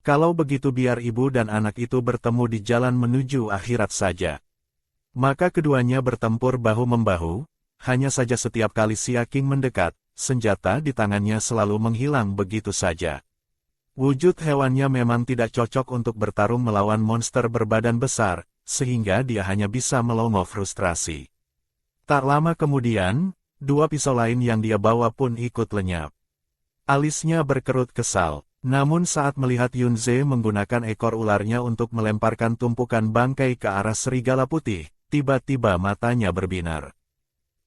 Kalau begitu biar ibu dan anak itu bertemu di jalan menuju akhirat saja. Maka keduanya bertempur bahu-membahu, hanya saja setiap kali Xia Qing mendekat, senjata di tangannya selalu menghilang begitu saja. Wujud hewannya memang tidak cocok untuk bertarung melawan monster berbadan besar, sehingga dia hanya bisa melongo frustrasi. Tak lama kemudian, dua pisau lain yang dia bawa pun ikut lenyap. Alisnya berkerut kesal, namun saat melihat Yunze menggunakan ekor ularnya untuk melemparkan tumpukan bangkai ke arah serigala putih, tiba-tiba matanya berbinar.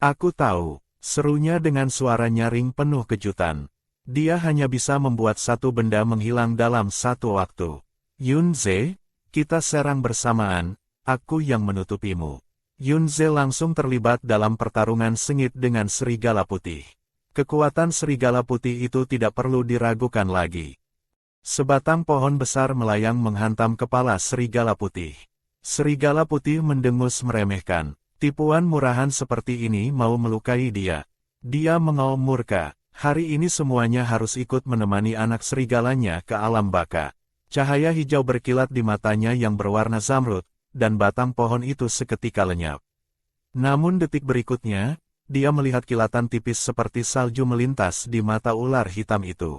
"Aku tahu," serunya dengan suara nyaring penuh kejutan. Dia hanya bisa membuat satu benda menghilang dalam satu waktu. "Yunze, kita serang bersamaan, aku yang menutupimu." Yunze langsung terlibat dalam pertarungan sengit dengan serigala putih. Kekuatan serigala putih itu tidak perlu diragukan lagi. Sebatang pohon besar melayang menghantam kepala serigala putih. Serigala putih mendengus meremehkan. Tipuan murahan seperti ini mau melukai dia. Dia mengaum murka. Hari ini semuanya harus ikut menemani anak serigalanya ke alam baka. Cahaya hijau berkilat di matanya yang berwarna zamrud, dan batang pohon itu seketika lenyap. Namun detik berikutnya, dia melihat kilatan tipis seperti salju melintas di mata ular hitam itu.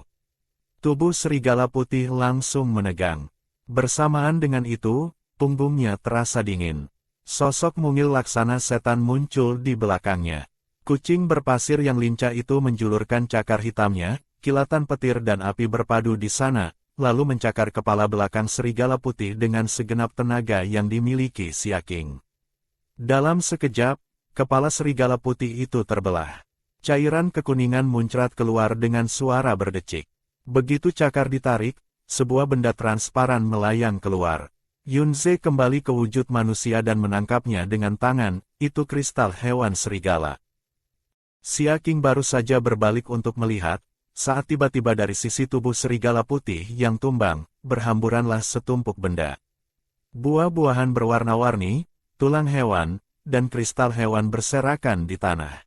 Tubuh serigala putih langsung menegang. Bersamaan dengan itu, punggungnya terasa dingin. Sosok mungil laksana setan muncul di belakangnya. Kucing berpasir yang lincah itu menjulurkan cakar hitamnya, kilatan petir dan api berpadu di sana, lalu mencakar kepala belakang serigala putih dengan segenap tenaga yang dimiliki Xia Qing. Dalam sekejap, kepala serigala putih itu terbelah. Cairan kekuningan muncrat keluar dengan suara berdecik. Begitu cakar ditarik, sebuah benda transparan melayang keluar. Yunze kembali ke wujud manusia dan menangkapnya dengan tangan, itu kristal hewan serigala. Xia Qing baru saja berbalik untuk melihat, saat tiba-tiba dari sisi tubuh serigala putih yang tumbang, berhamburanlah setumpuk benda. Buah-buahan berwarna-warni, tulang hewan, dan kristal hewan berserakan di tanah.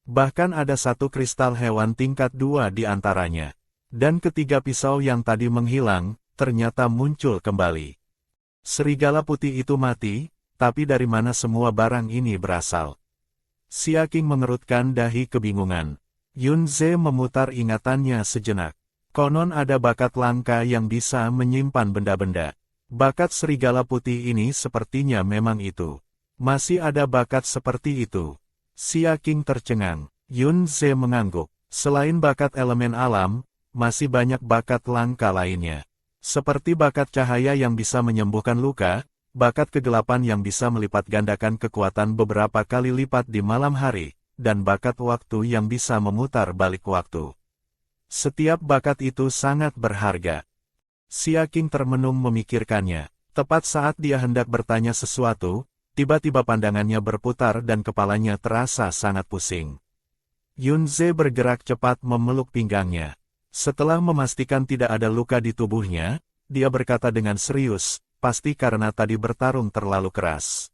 Bahkan ada satu kristal hewan tingkat 2 di antaranya. Dan ketiga pisau yang tadi menghilang, ternyata muncul kembali. Serigala putih itu mati, tapi dari mana semua barang ini berasal? Xia Qing mengerutkan dahi kebingungan. Yunze memutar ingatannya sejenak. Konon ada bakat langka yang bisa menyimpan benda-benda. Bakat serigala putih ini sepertinya memang itu. Masih ada bakat seperti itu. Xia Qing tercengang. Yunze mengangguk. Selain bakat elemen alam, masih banyak bakat langka lainnya. Seperti bakat cahaya yang bisa menyembuhkan luka, bakat kegelapan yang bisa melipat gandakan kekuatan beberapa kali lipat di malam hari, dan bakat waktu yang bisa memutar balik waktu. Setiap bakat itu sangat berharga. Xia Qing termenung memikirkannya. Tepat saat dia hendak bertanya sesuatu, tiba-tiba pandangannya berputar dan kepalanya terasa sangat pusing. Yunze bergerak cepat memeluk pinggangnya. Setelah memastikan tidak ada luka di tubuhnya, dia berkata dengan serius, "Pasti karena tadi bertarung terlalu keras.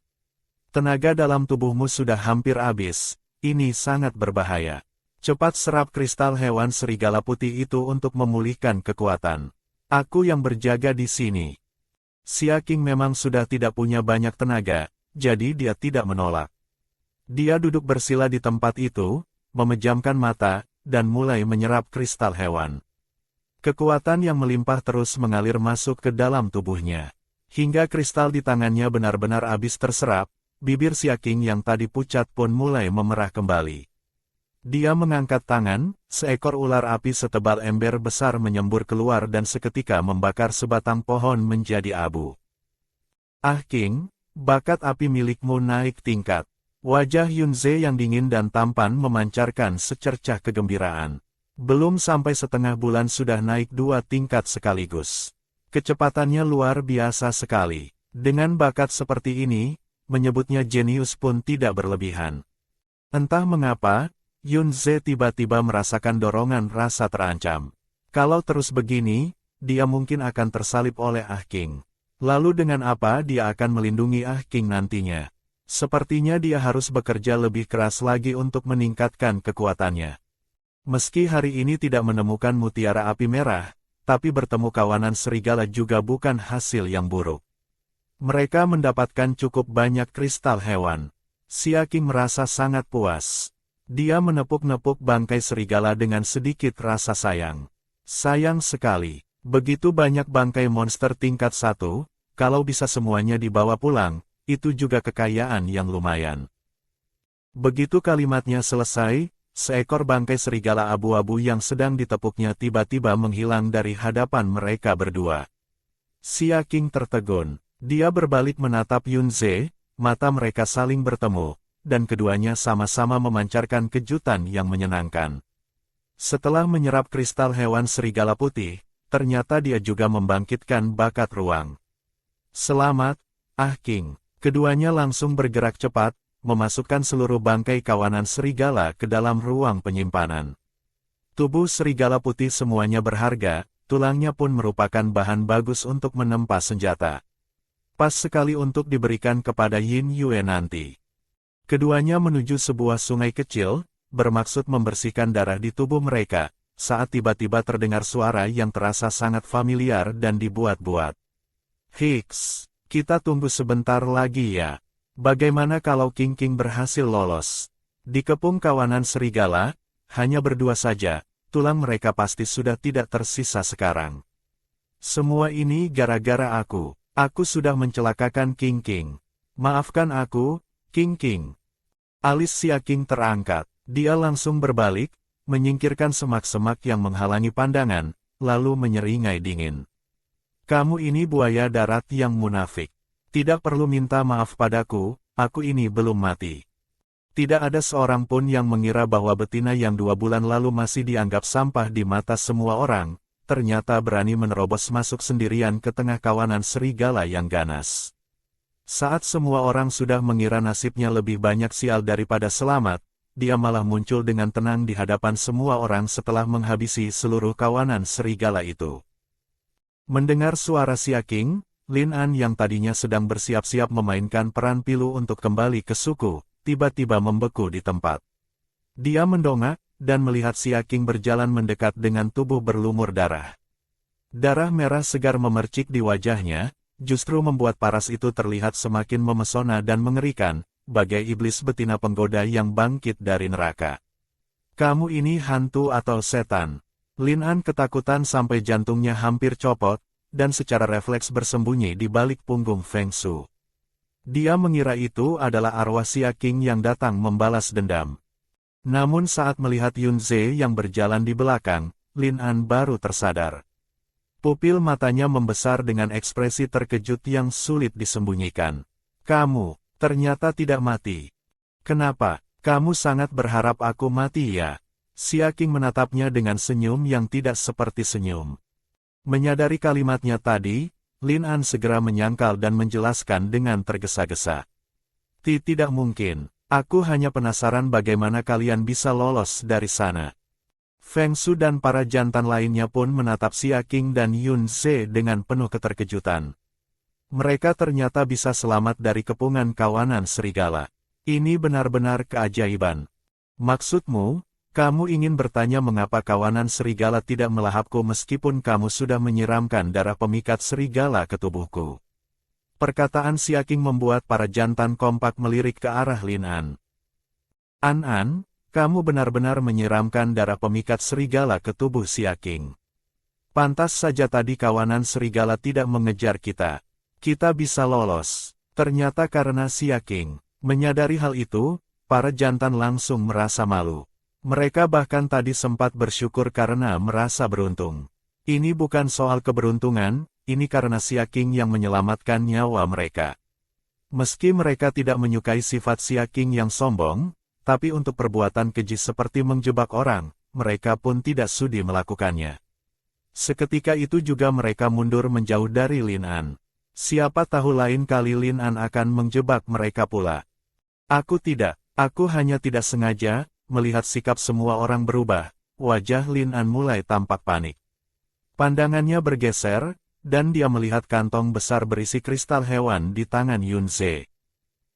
Tenaga dalam tubuhmu sudah hampir habis, ini sangat berbahaya. Cepat serap kristal hewan serigala putih itu untuk memulihkan kekuatan. Aku yang berjaga di sini." Xia Qing memang sudah tidak punya banyak tenaga, jadi dia tidak menolak. Dia duduk bersila di tempat itu, memejamkan mata, dan mulai menyerap kristal hewan. Kekuatan yang melimpah terus mengalir masuk ke dalam tubuhnya. Hingga kristal di tangannya benar-benar habis terserap, bibir Xia Qing yang tadi pucat pun mulai memerah kembali. Dia mengangkat tangan, seekor ular api setebal ember besar menyembur keluar dan seketika membakar sebatang pohon menjadi abu. "Ah Qing, bakat api milikmu naik tingkat." Wajah Yunze yang dingin dan tampan memancarkan secercah kegembiraan. Belum sampai setengah bulan sudah naik 2 tingkat sekaligus. Kecepatannya luar biasa sekali. Dengan bakat seperti ini, menyebutnya jenius pun tidak berlebihan. Entah mengapa, Yunze tiba-tiba merasakan dorongan rasa terancam. Kalau terus begini, dia mungkin akan tersalib oleh Ah Qing. Lalu dengan apa dia akan melindungi Ah Qing nantinya? Sepertinya dia harus bekerja lebih keras lagi untuk meningkatkan kekuatannya. Meski hari ini tidak menemukan mutiara api merah, tapi bertemu kawanan serigala juga bukan hasil yang buruk. Mereka mendapatkan cukup banyak kristal hewan. Xia Qing merasa sangat puas. Dia menepuk-nepuk bangkai serigala dengan sedikit rasa sayang. Sayang sekali, begitu banyak bangkai monster tingkat 1, kalau bisa semuanya dibawa pulang, itu juga kekayaan yang lumayan. Begitu kalimatnya selesai, seekor bangkai serigala abu-abu yang sedang ditepuknya tiba-tiba menghilang dari hadapan mereka berdua. Xia Qing tertegun. Dia berbalik menatap Yunze, mata mereka saling bertemu, dan keduanya sama-sama memancarkan kejutan yang menyenangkan. Setelah menyerap kristal hewan serigala putih, ternyata dia juga membangkitkan bakat ruang. Selamat, Ah King. Keduanya langsung bergerak cepat, memasukkan seluruh bangkai kawanan serigala ke dalam ruang penyimpanan. Tubuh serigala putih semuanya berharga, tulangnya pun merupakan bahan bagus untuk menempa senjata. Pas sekali untuk diberikan kepada Yin Yue nanti. Keduanya menuju sebuah sungai kecil, bermaksud membersihkan darah di tubuh mereka, saat tiba-tiba terdengar suara yang terasa sangat familiar dan dibuat-buat. Hiks, kita tunggu sebentar lagi ya. Bagaimana kalau King berhasil lolos? Dikepung kawanan serigala, hanya berdua saja, tulang mereka pasti sudah tidak tersisa sekarang. Semua ini gara-gara aku. Aku sudah mencelakakan King. Maafkan aku, King. Alis Xia Qing terangkat. Dia langsung berbalik, menyingkirkan semak-semak yang menghalangi pandangan, lalu menyeringai dingin. Kamu ini buaya darat yang munafik. Tidak perlu minta maaf padaku, aku ini belum mati. Tidak ada seorang pun yang mengira bahwa betina yang 2 bulan lalu masih dianggap sampah di mata semua orang, ternyata berani menerobos masuk sendirian ke tengah kawanan serigala yang ganas. Saat semua orang sudah mengira nasibnya lebih banyak sial daripada selamat, dia malah muncul dengan tenang di hadapan semua orang setelah menghabisi seluruh kawanan serigala itu. Mendengar suara Xia Qing, Lin An yang tadinya sedang bersiap-siap memainkan peran pilu untuk kembali ke suku, tiba-tiba membeku di tempat. Dia mendongak, dan melihat Xia Qing berjalan mendekat dengan tubuh berlumur darah. Darah merah segar memercik di wajahnya, justru membuat paras itu terlihat semakin memesona dan mengerikan, bagai iblis betina penggoda yang bangkit dari neraka. Kamu ini hantu atau setan? Lin An ketakutan sampai jantungnya hampir copot, dan secara refleks bersembunyi di balik punggung Feng Shu. Dia mengira itu adalah arwah Xia Qing yang datang membalas dendam. Namun saat melihat Yunze yang berjalan di belakang, Lin An baru tersadar. Pupil matanya membesar dengan ekspresi terkejut yang sulit disembunyikan. Kamu, ternyata tidak mati. Kenapa, kamu sangat berharap aku mati ya? Xia Qing menatapnya dengan senyum yang tidak seperti senyum. Menyadari kalimatnya tadi, Lin An segera menyangkal dan menjelaskan dengan tergesa-gesa. Tidak mungkin, aku hanya penasaran bagaimana kalian bisa lolos dari sana. Feng Shu dan para jantan lainnya pun menatap Xia Qing dan Yunze dengan penuh keterkejutan. Mereka ternyata bisa selamat dari kepungan kawanan serigala. Ini benar-benar keajaiban. Maksudmu? Kamu ingin bertanya mengapa kawanan serigala tidak melahapku meskipun kamu sudah menyiramkan darah pemikat serigala ke tubuhku. Perkataan Xia Qing membuat para jantan kompak melirik ke arah Lin An. An, kamu benar-benar menyiramkan darah pemikat serigala ke tubuh Xia Qing. Pantas saja tadi kawanan serigala tidak mengejar kita. Kita bisa lolos. Ternyata karena Xia Qing. Menyadari hal itu, para jantan langsung merasa malu. Mereka bahkan tadi sempat bersyukur karena merasa beruntung. Ini bukan soal keberuntungan, ini karena Xia Qing yang menyelamatkan nyawa mereka. Meski mereka tidak menyukai sifat Xia Qing yang sombong, tapi untuk perbuatan keji seperti menjebak orang, mereka pun tidak sudi melakukannya. Seketika itu juga mereka mundur menjauh dari Lin An. Siapa tahu lain kali Lin An akan menjebak mereka pula. Aku hanya tidak sengaja. Melihat sikap semua orang berubah, wajah Lin An mulai tampak panik. Pandangannya bergeser, dan dia melihat kantong besar berisi kristal hewan di tangan Yunze.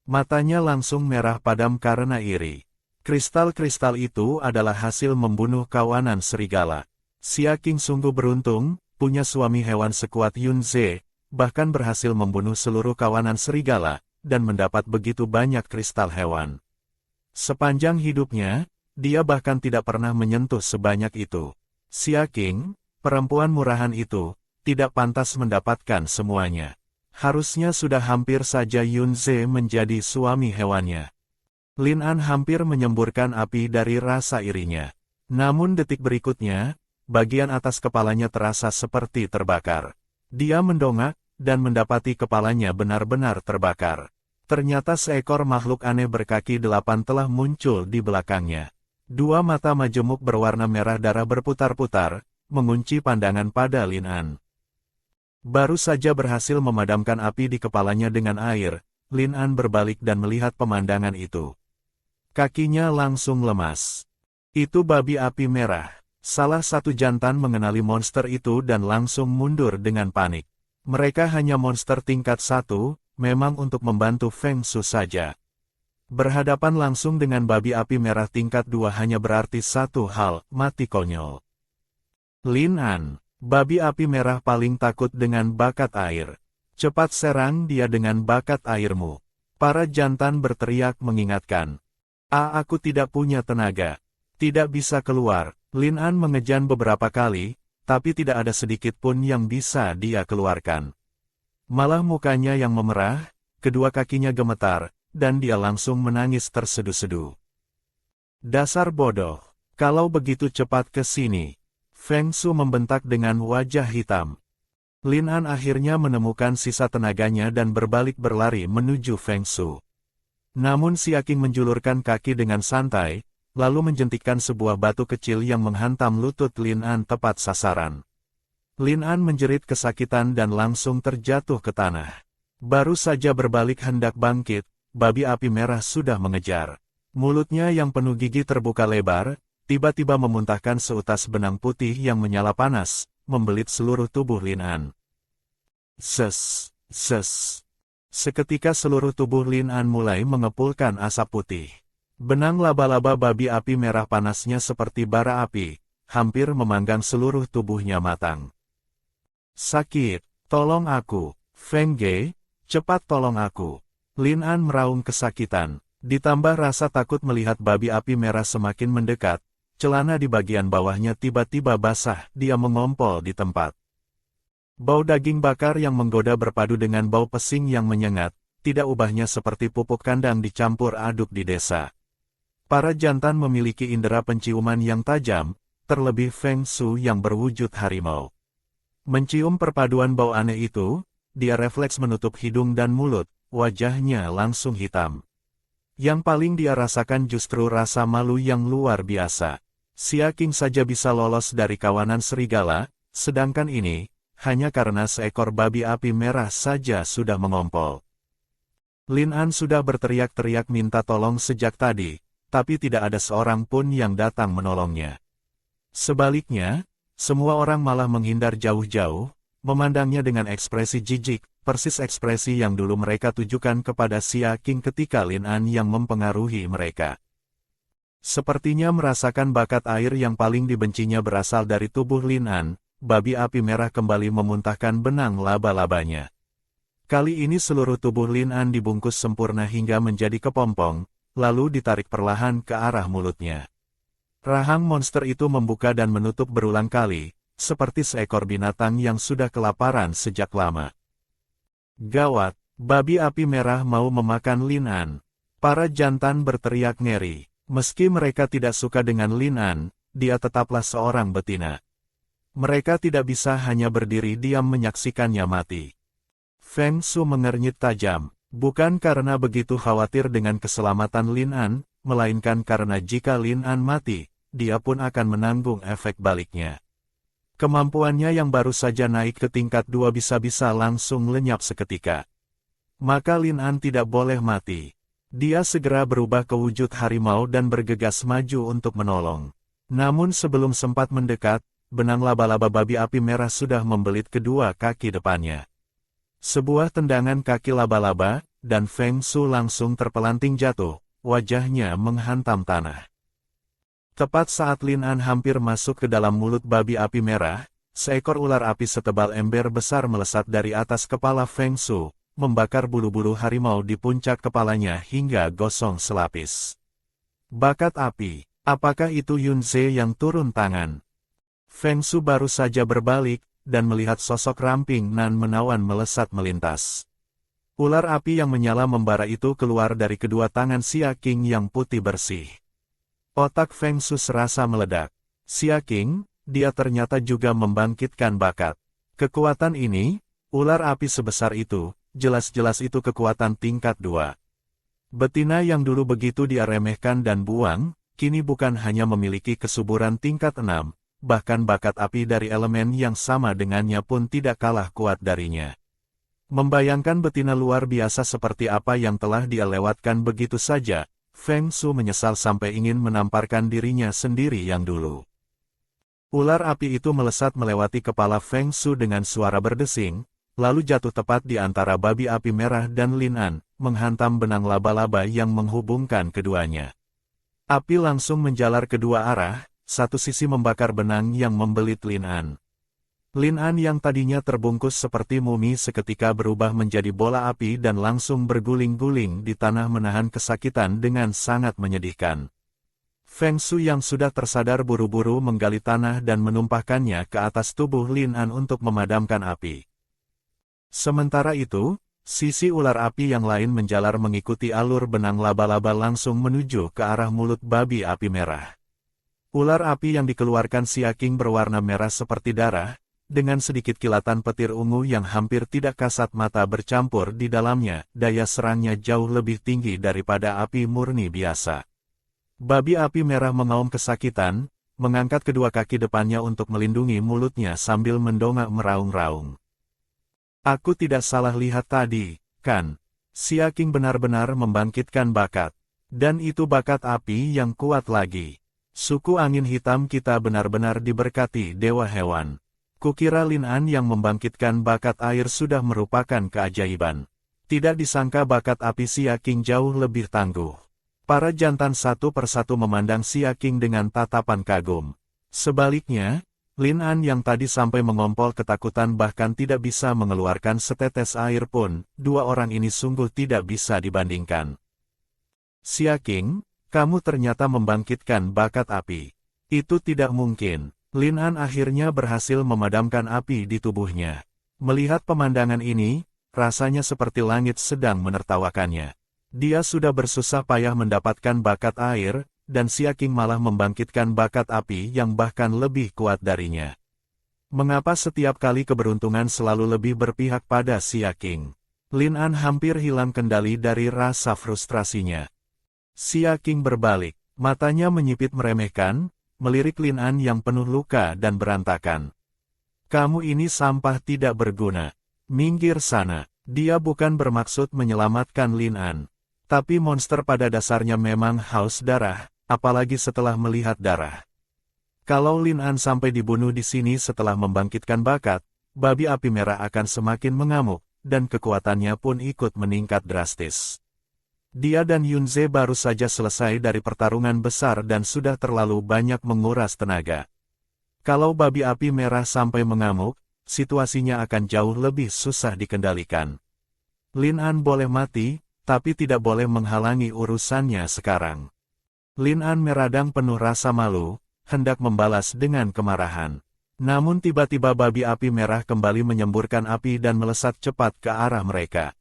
Matanya langsung merah padam karena iri. Kristal-kristal itu adalah hasil membunuh kawanan serigala. Xia Qing sungguh beruntung, punya suami hewan sekuat Yun Ze, bahkan berhasil membunuh seluruh kawanan serigala, dan mendapat begitu banyak kristal hewan. Sepanjang hidupnya, dia bahkan tidak pernah menyentuh sebanyak itu. Xia Qing, perempuan murahan itu, tidak pantas mendapatkan semuanya. Harusnya sudah hampir saja Yun Ze menjadi suami hewannya. Lin An hampir menyemburkan api dari rasa irinya. Namun detik berikutnya, bagian atas kepalanya terasa seperti terbakar. Dia mendongak, dan mendapati kepalanya benar-benar terbakar. Ternyata seekor makhluk aneh berkaki 8 telah muncul di belakangnya. Dua mata majemuk berwarna merah darah berputar-putar, mengunci pandangan pada Lin An. Baru saja berhasil memadamkan api di kepalanya dengan air, Lin An berbalik dan melihat pemandangan itu. Kakinya langsung lemas. Itu babi api merah. Salah satu jantan mengenali monster itu dan langsung mundur dengan panik. Mereka hanya monster tingkat 1, memang untuk membantu Feng Su saja. Berhadapan langsung dengan babi api merah tingkat 2 hanya berarti satu hal, mati konyol. Lin An, babi api merah paling takut dengan bakat air. Cepat serang dia dengan bakat airmu. Para jantan berteriak mengingatkan. Aku tidak punya tenaga. Tidak bisa keluar. Lin An mengejan beberapa kali, tapi tidak ada sedikit pun yang bisa dia keluarkan. Malah mukanya yang memerah, kedua kakinya gemetar, dan dia langsung menangis tersedu-sedu. Dasar bodoh, kalau begitu cepat ke sini. Feng Su membentak dengan wajah hitam. Lin An akhirnya menemukan sisa tenaganya dan berbalik berlari menuju Feng Su. Namun Xia Qing menjulurkan kaki dengan santai, lalu menjentikkan sebuah batu kecil yang menghantam lutut Lin An tepat sasaran. Lin An menjerit kesakitan dan langsung terjatuh ke tanah. Baru saja berbalik hendak bangkit, babi api merah sudah mengejar. Mulutnya yang penuh gigi terbuka lebar, tiba-tiba memuntahkan seutas benang putih yang menyala panas, membelit seluruh tubuh Lin An. Ses. Seketika seluruh tubuh Lin An mulai mengepulkan asap putih. Benang laba-laba babi api merah panasnya seperti bara api, hampir memanggang seluruh tubuhnya matang. Sakit, tolong aku, Feng Ge, cepat tolong aku. Lin An meraung kesakitan, ditambah rasa takut melihat babi api merah semakin mendekat, celana di bagian bawahnya tiba-tiba basah, dia mengompol di tempat. Bau daging bakar yang menggoda berpadu dengan bau pesing yang menyengat, tidak ubahnya seperti pupuk kandang dicampur aduk di desa. Para jantan memiliki indera penciuman yang tajam, terlebih Feng Su yang berwujud harimau. Mencium perpaduan bau aneh itu, dia refleks menutup hidung dan mulut, wajahnya langsung hitam. Yang paling dia rasakan justru rasa malu yang luar biasa. Xia Qing saja bisa lolos dari kawanan serigala, sedangkan ini, hanya karena seekor babi api merah saja sudah mengompol. Lin An sudah berteriak-teriak minta tolong sejak tadi, tapi tidak ada seorang pun yang datang menolongnya. Sebaliknya, semua orang malah menghindar jauh-jauh, memandangnya dengan ekspresi jijik, persis ekspresi yang dulu mereka tujukan kepada Xia Qing ketika Lin An yang mempengaruhi mereka. Sepertinya merasakan bakat air yang paling dibencinya berasal dari tubuh Lin An, babi api merah kembali memuntahkan benang laba-labanya. Kali ini seluruh tubuh Lin An dibungkus sempurna hingga menjadi kepompong, lalu ditarik perlahan ke arah mulutnya. Rahang monster itu membuka dan menutup berulang kali, seperti seekor binatang yang sudah kelaparan sejak lama. Gawat, babi api merah mau memakan Lin An. Para jantan berteriak ngeri. Meski mereka tidak suka dengan Lin An, dia tetaplah seorang betina. Mereka tidak bisa hanya berdiri diam menyaksikannya mati. Feng Su mengernyit tajam, bukan karena begitu khawatir dengan keselamatan Lin An, melainkan karena jika Lin An mati, dia pun akan menanggung efek baliknya. Kemampuannya yang baru saja naik ke tingkat 2 bisa-bisa langsung lenyap seketika. Maka Lin An tidak boleh mati. Dia segera berubah ke wujud harimau dan bergegas maju untuk menolong. Namun sebelum sempat mendekat, benang laba-laba babi api merah sudah membelit kedua kaki depannya. Sebuah tendangan kaki laba-laba, dan Feng Su langsung terpelanting jatuh, wajahnya menghantam tanah. Tepat saat Lin An hampir masuk ke dalam mulut babi api merah, seekor ular api setebal ember besar melesat dari atas kepala Feng Shu, membakar bulu-bulu harimau di puncak kepalanya hingga gosong selapis. Bakat api, apakah itu Yunze yang turun tangan? Feng Shu baru saja berbalik, dan melihat sosok ramping nan menawan melesat melintas. Ular api yang menyala membara itu keluar dari kedua tangan Xia Qing yang putih bersih. Otak Feng Shu serasa meledak. Xia Qing, dia ternyata juga membangkitkan bakat. Kekuatan ini, ular api sebesar itu, jelas-jelas itu kekuatan tingkat 2. Betina yang dulu begitu dia remehkan dan buang, kini bukan hanya memiliki kesuburan tingkat 6, bahkan bakat api dari elemen yang sama dengannya pun tidak kalah kuat darinya. Membayangkan betina luar biasa seperti apa yang telah dia lewatkan begitu saja, Feng Shu menyesal sampai ingin menamparkan dirinya sendiri yang dulu. Ular api itu melesat melewati kepala Feng Shu dengan suara berdesing, lalu jatuh tepat di antara babi api merah dan Lin An, menghantam benang laba-laba yang menghubungkan keduanya. Api langsung menjalar kedua arah, satu sisi membakar benang yang membelit Lin An. Lin An yang tadinya terbungkus seperti mumi seketika berubah menjadi bola api dan langsung berguling-guling di tanah menahan kesakitan dengan sangat menyedihkan. Feng Shu yang sudah tersadar buru-buru menggali tanah dan menumpahkannya ke atas tubuh Lin An untuk memadamkan api. Sementara itu, sisi ular api yang lain menjalar mengikuti alur benang laba-laba langsung menuju ke arah mulut babi api merah. Ular api yang dikeluarkan Xia Qing berwarna merah seperti darah, dengan sedikit kilatan petir ungu yang hampir tidak kasat mata bercampur di dalamnya, daya serangnya jauh lebih tinggi daripada api murni biasa. Babi api merah mengaum kesakitan, mengangkat kedua kaki depannya untuk melindungi mulutnya sambil mendongak meraung-raung. Aku tidak salah lihat tadi, kan? Xia Qing benar-benar membangkitkan bakat. Dan itu bakat api yang kuat lagi. Suku angin hitam kita benar-benar diberkati dewa hewan. Kukira Lin An yang membangkitkan bakat air sudah merupakan keajaiban. Tidak disangka bakat api Xia Qing jauh lebih tangguh. Para jantan satu persatu memandang Xia Qing dengan tatapan kagum. Sebaliknya, Lin An yang tadi sampai mengompol ketakutan bahkan tidak bisa mengeluarkan setetes air pun, dua orang ini sungguh tidak bisa dibandingkan. Xia Qing, kamu ternyata membangkitkan bakat api. Itu tidak mungkin. Lin An akhirnya berhasil memadamkan api di tubuhnya. Melihat pemandangan ini, rasanya seperti langit sedang menertawakannya. Dia sudah bersusah payah mendapatkan bakat air, dan Xia Qing malah membangkitkan bakat api yang bahkan lebih kuat darinya. Mengapa setiap kali keberuntungan selalu lebih berpihak pada Xia Qing? Lin An hampir hilang kendali dari rasa frustrasinya. Xia Qing berbalik, matanya menyipit meremehkan, melirik Lin An yang penuh luka dan berantakan. Kamu ini sampah tidak berguna. Minggir sana. Dia bukan bermaksud menyelamatkan Lin An. Tapi monster pada dasarnya memang haus darah, apalagi setelah melihat darah. Kalau Lin An sampai dibunuh di sini setelah membangkitkan bakat, babi api merah akan semakin mengamuk, dan kekuatannya pun ikut meningkat drastis. Dia dan Yunze baru saja selesai dari pertarungan besar dan sudah terlalu banyak menguras tenaga. Kalau babi api merah sampai mengamuk, situasinya akan jauh lebih susah dikendalikan. Lin An boleh mati, tapi tidak boleh menghalangi urusannya sekarang. Lin An meradang penuh rasa malu, hendak membalas dengan kemarahan. Namun tiba-tiba babi api merah kembali menyemburkan api dan melesat cepat ke arah mereka.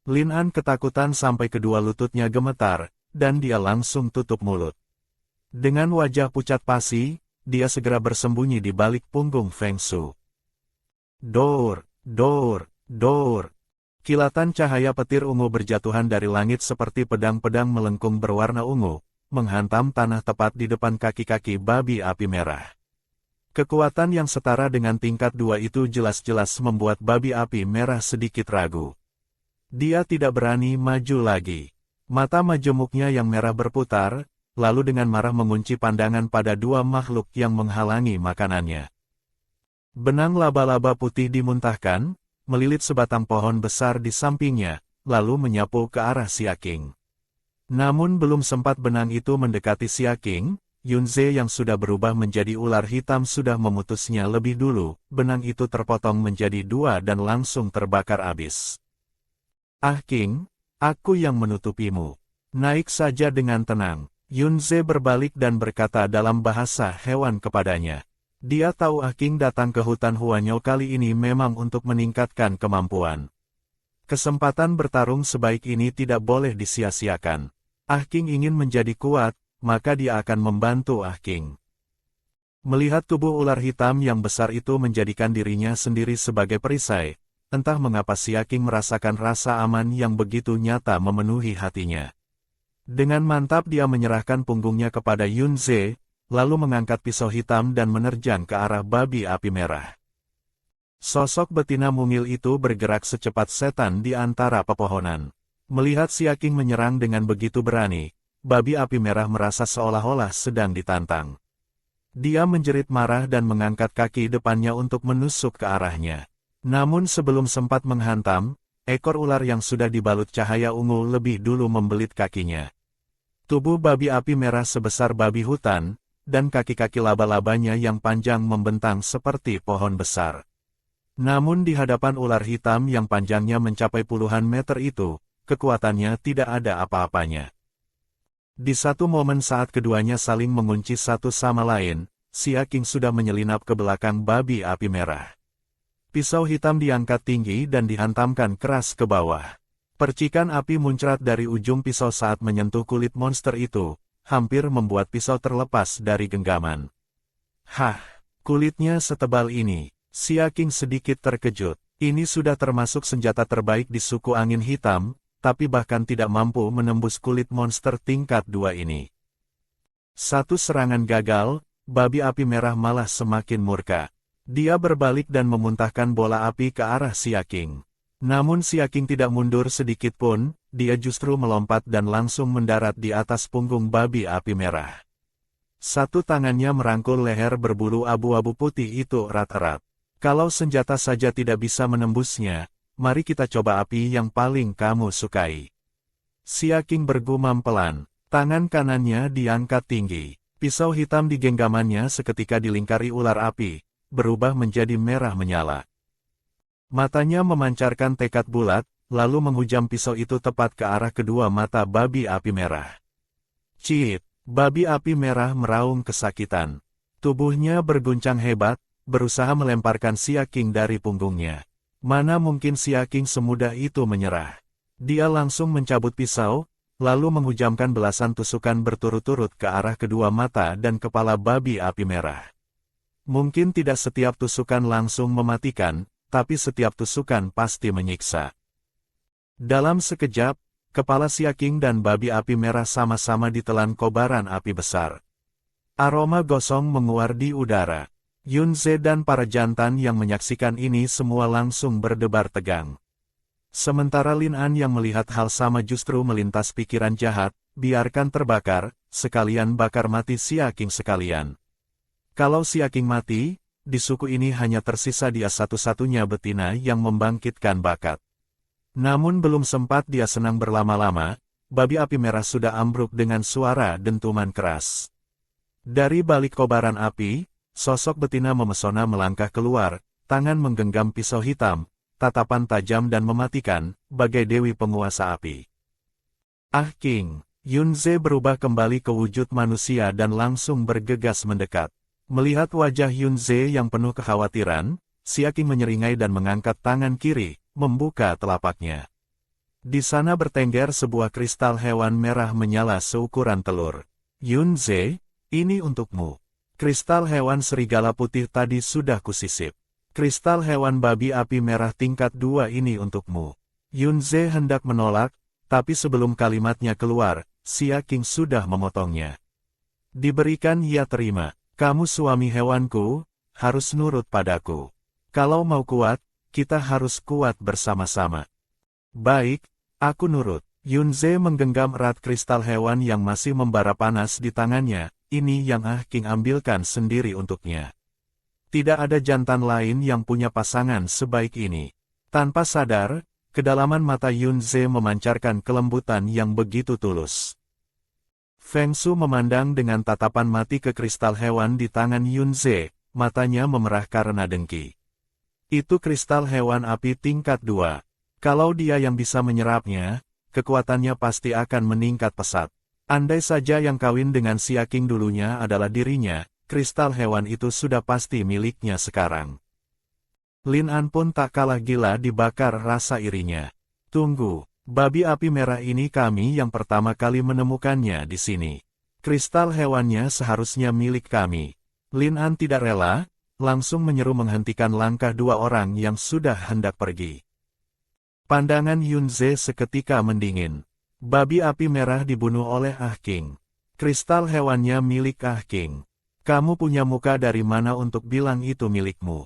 Lin An ketakutan sampai kedua lututnya gemetar, dan dia langsung tutup mulut. Dengan wajah pucat pasi, dia segera bersembunyi di balik punggung Feng Shu. Dor, dor, dor. Kilatan cahaya petir ungu berjatuhan dari langit seperti pedang-pedang melengkung berwarna ungu, menghantam tanah tepat di depan kaki-kaki babi api merah. Kekuatan yang setara dengan tingkat 2 itu jelas-jelas membuat babi api merah sedikit ragu. Dia tidak berani maju lagi. Mata majemuknya yang merah berputar, lalu dengan marah mengunci pandangan pada dua makhluk yang menghalangi makanannya. Benang laba-laba putih dimuntahkan, melilit sebatang pohon besar di sampingnya, lalu menyapu ke arah Xia Qing. Namun belum sempat benang itu mendekati Xia Qing, Yunze yang sudah berubah menjadi ular hitam sudah memutusnya lebih dulu, benang itu terpotong menjadi dua dan langsung terbakar habis. Ah King, aku yang menutupimu. Naik saja dengan tenang. Yunze berbalik dan berkata dalam bahasa hewan kepadanya. Dia tahu Ah King datang ke hutan Huanyo kali ini memang untuk meningkatkan kemampuan. Kesempatan bertarung sebaik ini tidak boleh disia-siakan. Ah King ingin menjadi kuat, maka dia akan membantu Ah King. Melihat tubuh ular hitam yang besar itu menjadikan dirinya sendiri sebagai perisai, entah mengapa Si Ah King merasakan rasa aman yang begitu nyata memenuhi hatinya. Dengan mantap dia menyerahkan punggungnya kepada Yunze, lalu mengangkat pisau hitam dan menerjang ke arah babi api merah. Sosok betina mungil itu bergerak secepat setan di antara pepohonan. Melihat Si Ah King menyerang dengan begitu berani, babi api merah merasa seolah-olah sedang ditantang. Dia menjerit marah dan mengangkat kaki depannya untuk menusuk ke arahnya. Namun sebelum sempat menghantam, ekor ular yang sudah dibalut cahaya ungu lebih dulu membelit kakinya. Tubuh babi api merah sebesar babi hutan, dan kaki-kaki laba-labanya yang panjang membentang seperti pohon besar. Namun di hadapan ular hitam yang panjangnya mencapai puluhan meter itu, kekuatannya tidak ada apa-apanya. Di satu momen saat keduanya saling mengunci satu sama lain, Si Ah King sudah menyelinap ke belakang babi api merah. Pisau hitam diangkat tinggi dan dihantamkan keras ke bawah. Percikan api muncrat dari ujung pisau saat menyentuh kulit monster itu, hampir membuat pisau terlepas dari genggaman. Hah, kulitnya setebal ini. Si Ah King sedikit terkejut. Ini sudah termasuk senjata terbaik di suku angin hitam, tapi bahkan tidak mampu menembus kulit monster tingkat 2 ini. Satu serangan gagal, babi api merah malah semakin murka. Dia berbalik dan memuntahkan bola api ke arah Si Ah King. Namun Si Ah King tidak mundur sedikit pun, dia justru melompat dan langsung mendarat di atas punggung babi api merah. Satu tangannya merangkul leher berbulu abu-abu putih itu erat-erat. Kalau senjata saja tidak bisa menembusnya, mari kita coba api yang paling kamu sukai. Si Ah King bergumam pelan, tangan kanannya diangkat tinggi. Pisau hitam di genggamannya seketika dilingkari ular api, berubah menjadi merah menyala. Matanya memancarkan tekad bulat, lalu menghujam pisau itu tepat ke arah kedua mata babi api merah. Ciit, babi api merah meraung kesakitan. Tubuhnya berguncang hebat, berusaha melemparkan Si Ah King dari punggungnya. Mana mungkin Si Ah King semudah itu menyerah. Dia langsung mencabut pisau, lalu menghujamkan belasan tusukan berturut-turut ke arah kedua mata dan kepala babi api merah. Mungkin tidak setiap tusukan langsung mematikan, tapi setiap tusukan pasti menyiksa. Dalam sekejap, kepala Si Ah King dan babi api merah sama-sama ditelan kobaran api besar. Aroma gosong menguar di udara. Yunze dan para jantan yang menyaksikan ini semua langsung berdebar tegang. Sementara Lin An yang melihat hal sama justru melintas pikiran jahat, biarkan terbakar, sekalian bakar mati Si Ah King sekalian. Kalau Si Ah King mati, di suku ini hanya tersisa dia satu-satunya betina yang membangkitkan bakat. Namun belum sempat dia senang berlama-lama, babi api merah sudah ambruk dengan suara dentuman keras. Dari balik kobaran api, sosok betina memesona melangkah keluar, tangan menggenggam pisau hitam, tatapan tajam dan mematikan, bagai dewi penguasa api. Ah King, Yunze berubah kembali ke wujud manusia dan langsung bergegas mendekat. Melihat wajah Yunze yang penuh kekhawatiran, Si Ah King menyeringai dan mengangkat tangan kiri, membuka telapaknya. Di sana bertengger sebuah kristal hewan merah menyala seukuran telur. Yunze, ini untukmu. Kristal hewan serigala putih tadi sudah kusisip. Kristal hewan babi api merah tingkat 2 ini untukmu. Yunze hendak menolak, tapi sebelum kalimatnya keluar, Si Ah King sudah memotongnya. Diberikan ia terima. Kamu suami hewanku, harus nurut padaku. Kalau mau kuat, kita harus kuat bersama-sama. Baik, aku nurut. Yunze menggenggam erat kristal hewan yang masih membara panas di tangannya. Ini yang Ah King ambilkan sendiri untuknya. Tidak ada jantan lain yang punya pasangan sebaik ini. Tanpa sadar, kedalaman mata Yunze memancarkan kelembutan yang begitu tulus. Feng Shu memandang dengan tatapan mati ke kristal hewan di tangan Yunze, matanya memerah karena dengki. Itu kristal hewan api tingkat 2. Kalau dia yang bisa menyerapnya, kekuatannya pasti akan meningkat pesat. Andai saja yang kawin dengan Xia Qing dulunya adalah dirinya, kristal hewan itu sudah pasti miliknya sekarang. Lin An pun tak kalah gila dibakar rasa irinya. Tunggu, babi api merah ini kami yang pertama kali menemukannya di sini. Kristal hewannya seharusnya milik kami. Lin An tidak rela, langsung menyeru menghentikan langkah dua orang yang sudah hendak pergi. Pandangan Yunze seketika mendingin. Babi api merah dibunuh oleh Ah King. Kristal hewannya milik Ah King. Kamu punya muka dari mana untuk bilang itu milikmu?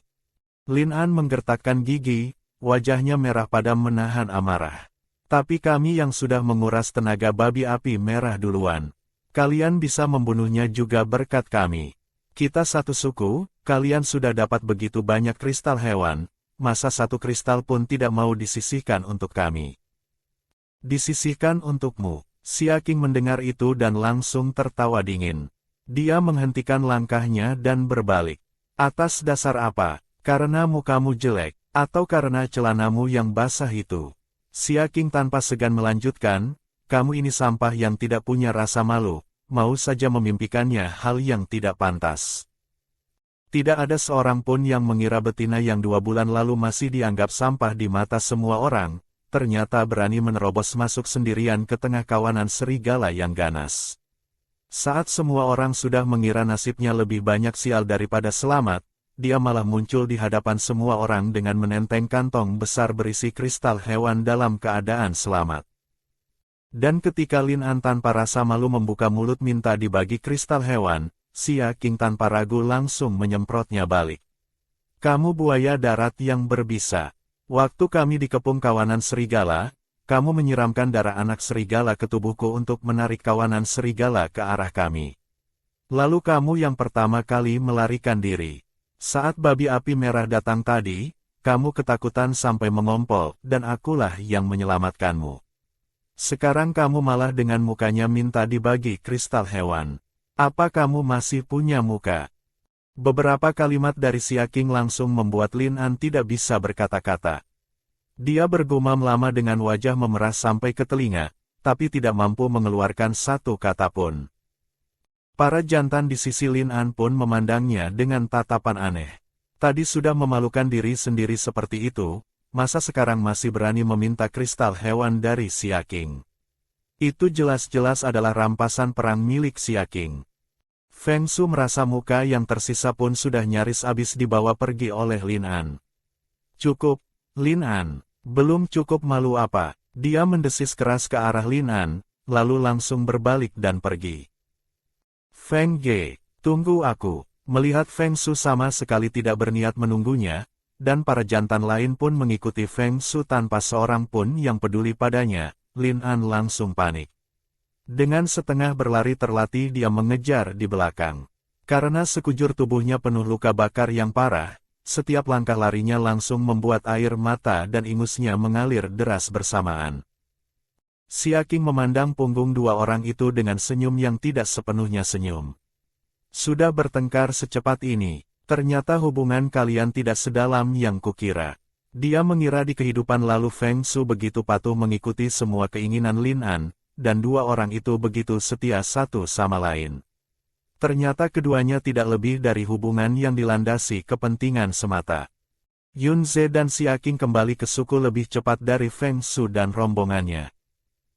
Lin An menggertakkan gigi, wajahnya merah padam menahan amarah. Tapi kami yang sudah menguras tenaga babi api merah duluan. Kalian bisa membunuhnya juga berkat kami. Kita satu suku, kalian sudah dapat begitu banyak kristal hewan, masa satu kristal pun tidak mau disisihkan untuk kami? Disisihkan untukmu. Xia Qing mendengar itu dan langsung tertawa dingin. Dia menghentikan langkahnya dan berbalik. Atas dasar apa? Karena mukamu jelek, atau karena celanamu yang basah itu? Xia Qing tanpa segan melanjutkan, kamu ini sampah yang tidak punya rasa malu, mau saja memimpikannya hal yang tidak pantas. Tidak ada seorang pun yang mengira betina yang 2 bulan lalu masih dianggap sampah di mata semua orang, ternyata berani menerobos masuk sendirian ke tengah kawanan serigala yang ganas. Saat semua orang sudah mengira nasibnya lebih banyak sial daripada selamat, dia malah muncul di hadapan semua orang dengan menenteng kantong besar berisi kristal hewan dalam keadaan selamat. Dan ketika Lin An tanpa rasa malu membuka mulut minta dibagi kristal hewan, Xia Qing tanpa ragu langsung menyemprotnya balik. Kamu buaya darat yang berbisa. Waktu kami dikepung kawanan serigala, kamu menyiramkan darah anak serigala ke tubuhku untuk menarik kawanan serigala ke arah kami. Lalu kamu yang pertama kali melarikan diri. Saat babi api merah datang tadi, kamu ketakutan sampai mengompol, dan akulah yang menyelamatkanmu. Sekarang kamu malah dengan mukanya minta dibagi kristal hewan. Apa kamu masih punya muka? Beberapa kalimat dari Xia Qing langsung membuat Lin An tidak bisa berkata-kata. Dia bergumam lama dengan wajah memerah sampai ke telinga, tapi tidak mampu mengeluarkan satu kata pun. Para jantan di sisi Lin An pun memandangnya dengan tatapan aneh. Tadi sudah memalukan diri sendiri seperti itu, masa sekarang masih berani meminta kristal hewan dari Xia Qing? Itu jelas-jelas adalah rampasan perang milik Xia Qing. Feng Shu merasa muka yang tersisa pun sudah nyaris habis dibawa pergi oleh Lin An. Cukup, Lin An. Belum cukup malu apa? Dia mendesis keras ke arah Lin An, lalu langsung berbalik dan pergi. Feng Ge, tunggu aku. Melihat Feng Shu sama sekali tidak berniat menunggunya, dan para jantan lain pun mengikuti Feng Shu tanpa seorang pun yang peduli padanya, Lin An langsung panik. Dengan setengah berlari terlatih dia mengejar di belakang. Karena sekujur tubuhnya penuh luka bakar yang parah, setiap langkah larinya langsung membuat air mata dan ingusnya mengalir deras bersamaan. Xia Qing memandang punggung dua orang itu dengan senyum yang tidak sepenuhnya senyum. Sudah bertengkar secepat ini, ternyata hubungan kalian tidak sedalam yang kukira. Dia mengira di kehidupan lalu Feng Shu begitu patuh mengikuti semua keinginan Lin An, dan dua orang itu begitu setia satu sama lain. Ternyata keduanya tidak lebih dari hubungan yang dilandasi kepentingan semata. Yunze dan Xia Qing kembali ke suku lebih cepat dari Feng Shu dan rombongannya.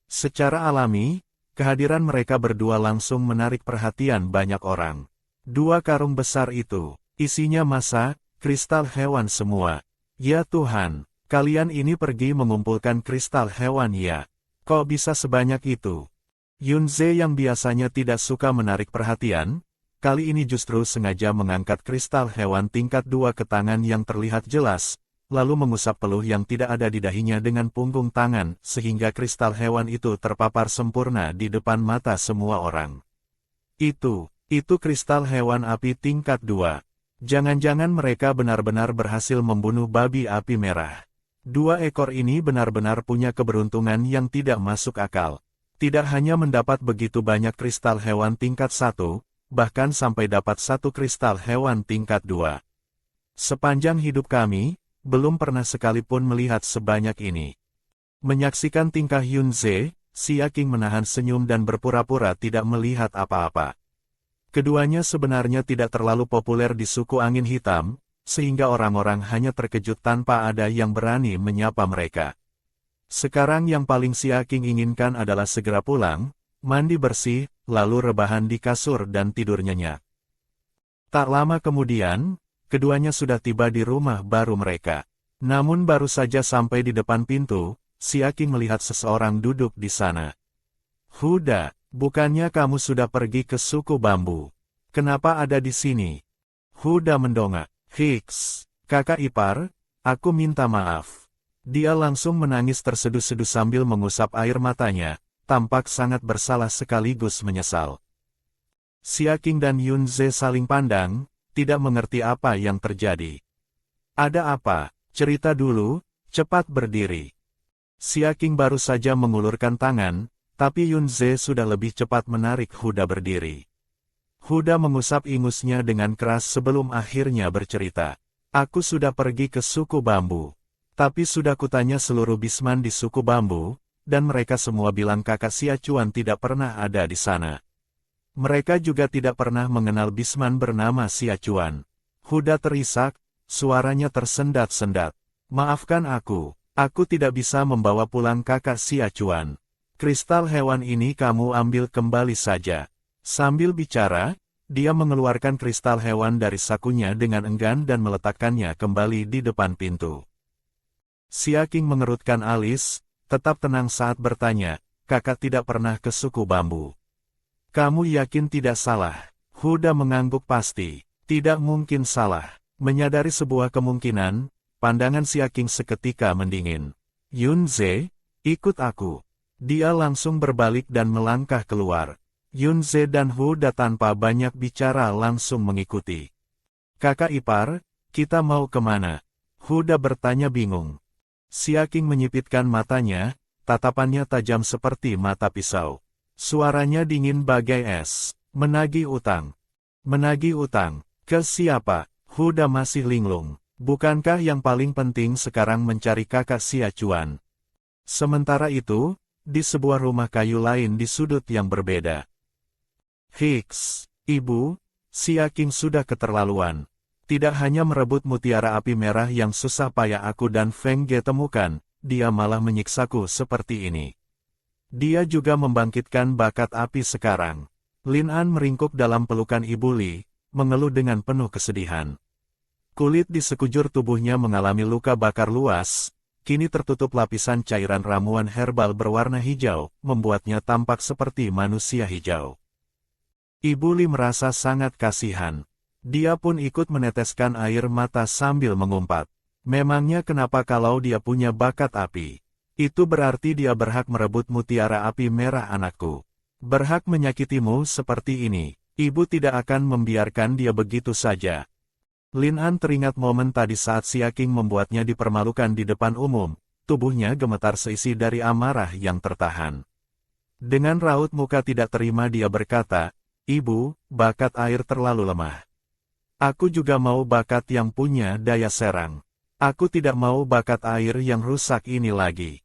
Secara alami, kehadiran mereka berdua langsung menarik perhatian banyak orang. Dua karung besar itu, isinya massa, kristal hewan semua. Ya Tuhan, kalian ini pergi mengumpulkan kristal hewan ya? Kok bisa sebanyak itu? Yunze yang biasanya tidak suka menarik perhatian, kali ini justru sengaja mengangkat kristal hewan tingkat 2 ke tangan yang terlihat jelas, lalu mengusap peluh yang tidak ada di dahinya dengan punggung tangan, sehingga kristal hewan itu terpapar sempurna di depan mata semua orang. Itu kristal hewan api tingkat 2. Jangan-jangan mereka benar-benar berhasil membunuh babi api merah. Dua ekor ini benar-benar punya keberuntungan yang tidak masuk akal. Tidak hanya mendapat begitu banyak kristal hewan tingkat 1, bahkan sampai dapat 1 kristal hewan tingkat 2. Sepanjang hidup kami, belum pernah sekalipun melihat sebanyak ini. Menyaksikan tingkah Yunze, Xia Qing menahan senyum dan berpura-pura tidak melihat apa-apa. Keduanya sebenarnya tidak terlalu populer di suku Angin Hitam, sehingga orang-orang hanya terkejut tanpa ada yang berani menyapa mereka. Sekarang yang paling Xia Qing inginkan adalah segera pulang, mandi bersih, lalu rebahan di kasur dan tidur nyenyak. Tak lama kemudian, keduanya sudah tiba di rumah baru mereka. Namun baru saja sampai di depan pintu, Xia Qing melihat seseorang duduk di sana. Huda, bukannya kamu sudah pergi ke suku bambu? Kenapa ada di sini? Huda mendongak. Hiks, kakak ipar, aku minta maaf. Dia langsung menangis terseduh-seduh sambil mengusap air matanya, tampak sangat bersalah sekaligus menyesal. Xia Qing dan Yunze saling pandang, tidak mengerti apa yang terjadi. Ada apa? Cerita dulu, cepat berdiri. Xia Qing baru saja mengulurkan tangan, tapi Yunze sudah lebih cepat menarik Huda berdiri. Huda mengusap ingusnya dengan keras sebelum akhirnya bercerita. Aku sudah pergi ke suku bambu. Tapi sudah kutanya seluruh bisman di suku bambu, dan mereka semua bilang kakak Xia Chuan tidak pernah ada di sana. Mereka juga tidak pernah mengenal bisman bernama Xia Chuan. Huda terisak, suaranya tersendat-sendat. Maafkan aku tidak bisa membawa pulang kakak Xia Chuan. Kristal hewan ini kamu ambil kembali saja. Sambil bicara, dia mengeluarkan kristal hewan dari sakunya dengan enggan dan meletakkannya kembali di depan pintu. Xia Qing mengerutkan alis, tetap tenang saat bertanya, kakak tidak pernah ke suku bambu. Kamu yakin tidak salah? Huda mengangguk pasti. Tidak mungkin salah. Menyadari sebuah kemungkinan, pandangan Xia Qing seketika mendingin. Yunze, ikut aku. Dia langsung berbalik dan melangkah keluar. Yunze dan Huda tanpa banyak bicara langsung mengikuti. Kakak ipar, kita mau kemana? Huda bertanya bingung. Xia Qing menyipitkan matanya, tatapannya tajam seperti mata pisau. Suaranya dingin bagai es. Menagih utang. Menagih utang. Ke siapa? Huda masih linglung. Bukankah yang paling penting sekarang mencari kakak Xia Chuan? Sementara itu, di sebuah rumah kayu lain di sudut yang berbeda. Hiks, ibu, Xia Qing sudah keterlaluan. Tidak hanya merebut mutiara api merah yang susah payah aku dan Feng Ge temukan, dia malah menyiksaku seperti ini. Dia juga membangkitkan bakat api sekarang. Lin An meringkuk dalam pelukan Ibu Li, mengeluh dengan penuh kesedihan. Kulit di sekujur tubuhnya mengalami luka bakar luas, kini tertutup lapisan cairan ramuan herbal berwarna hijau, membuatnya tampak seperti manusia hijau. Ibu Li merasa sangat kasihan. Dia pun ikut meneteskan air mata sambil mengumpat. Memangnya kenapa kalau dia punya bakat api? Itu berarti dia berhak merebut mutiara api merah anakku. Berhak menyakitimu seperti ini. Ibu tidak akan membiarkan dia begitu saja. Lin An teringat momen tadi saat Xia Qing membuatnya dipermalukan di depan umum. Tubuhnya gemetar seisi dari amarah yang tertahan. Dengan raut muka tidak terima dia berkata, Ibu, bakat air terlalu lemah. Aku juga mau bakat yang punya daya serang. Aku tidak mau bakat air yang rusak ini lagi.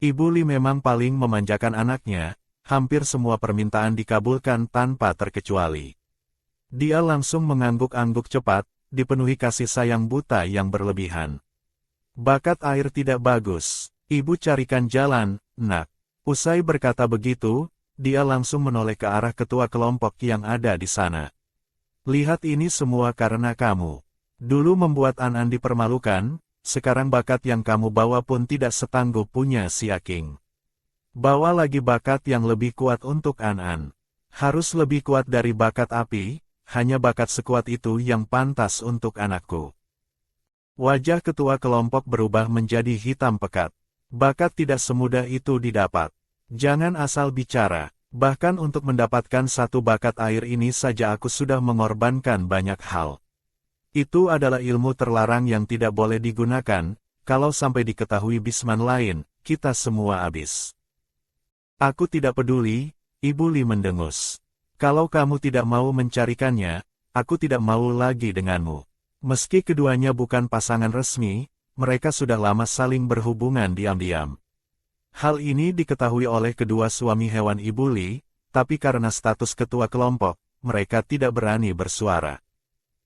Ibu Li memang paling memanjakan anaknya, hampir semua permintaan dikabulkan tanpa terkecuali. Dia langsung mengangguk-angguk cepat, dipenuhi kasih sayang buta yang berlebihan. Bakat air tidak bagus, ibu carikan jalan, nak. Usai berkata begitu, dia langsung menoleh ke arah ketua kelompok yang ada di sana. Lihat ini semua karena kamu. Dulu membuat An-An dipermalukan, sekarang bakat yang kamu bawa pun tidak setangguh punya Xia Qing. Bawa lagi bakat yang lebih kuat untuk An-An. Harus lebih kuat dari bakat api, hanya bakat sekuat itu yang pantas untuk anakku. Wajah ketua kelompok berubah menjadi hitam pekat. Bakat tidak semudah itu didapat. Jangan asal bicara, bahkan untuk mendapatkan satu bakat air ini saja aku sudah mengorbankan banyak hal. Itu adalah ilmu terlarang yang tidak boleh digunakan, kalau sampai diketahui bisman lain, kita semua habis. Aku tidak peduli, Ibu Li mendengus. Kalau kamu tidak mau mencarikannya, aku tidak mau lagi denganmu. Meski keduanya bukan pasangan resmi, mereka sudah lama saling berhubungan diam-diam. Hal ini diketahui oleh kedua suami hewan Ibu Li, tapi karena status ketua kelompok, mereka tidak berani bersuara.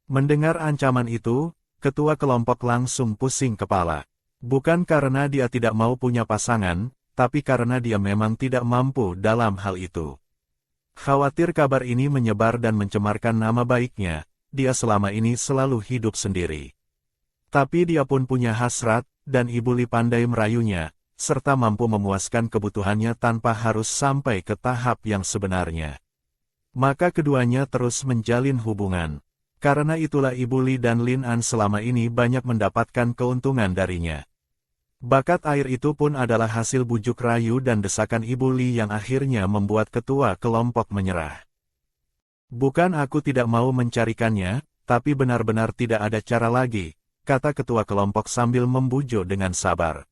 Mendengar ancaman itu, ketua kelompok langsung pusing kepala. Bukan karena dia tidak mau punya pasangan, tapi karena dia memang tidak mampu dalam hal itu. Khawatir kabar ini menyebar dan mencemarkan nama baiknya, dia selama ini selalu hidup sendiri. Tapi dia pun punya hasrat, dan Ibu Li pandai merayunya, serta mampu memuaskan kebutuhannya tanpa harus sampai ke tahap yang sebenarnya. Maka keduanya terus menjalin hubungan. Karena itulah Ibu Li dan Lin An selama ini banyak mendapatkan keuntungan darinya. Bakat air itu pun adalah hasil bujuk rayu dan desakan Ibu Li yang akhirnya membuat ketua kelompok menyerah. Bukan aku tidak mau mencarikannya, tapi benar-benar tidak ada cara lagi, kata ketua kelompok sambil membujuk dengan sabar.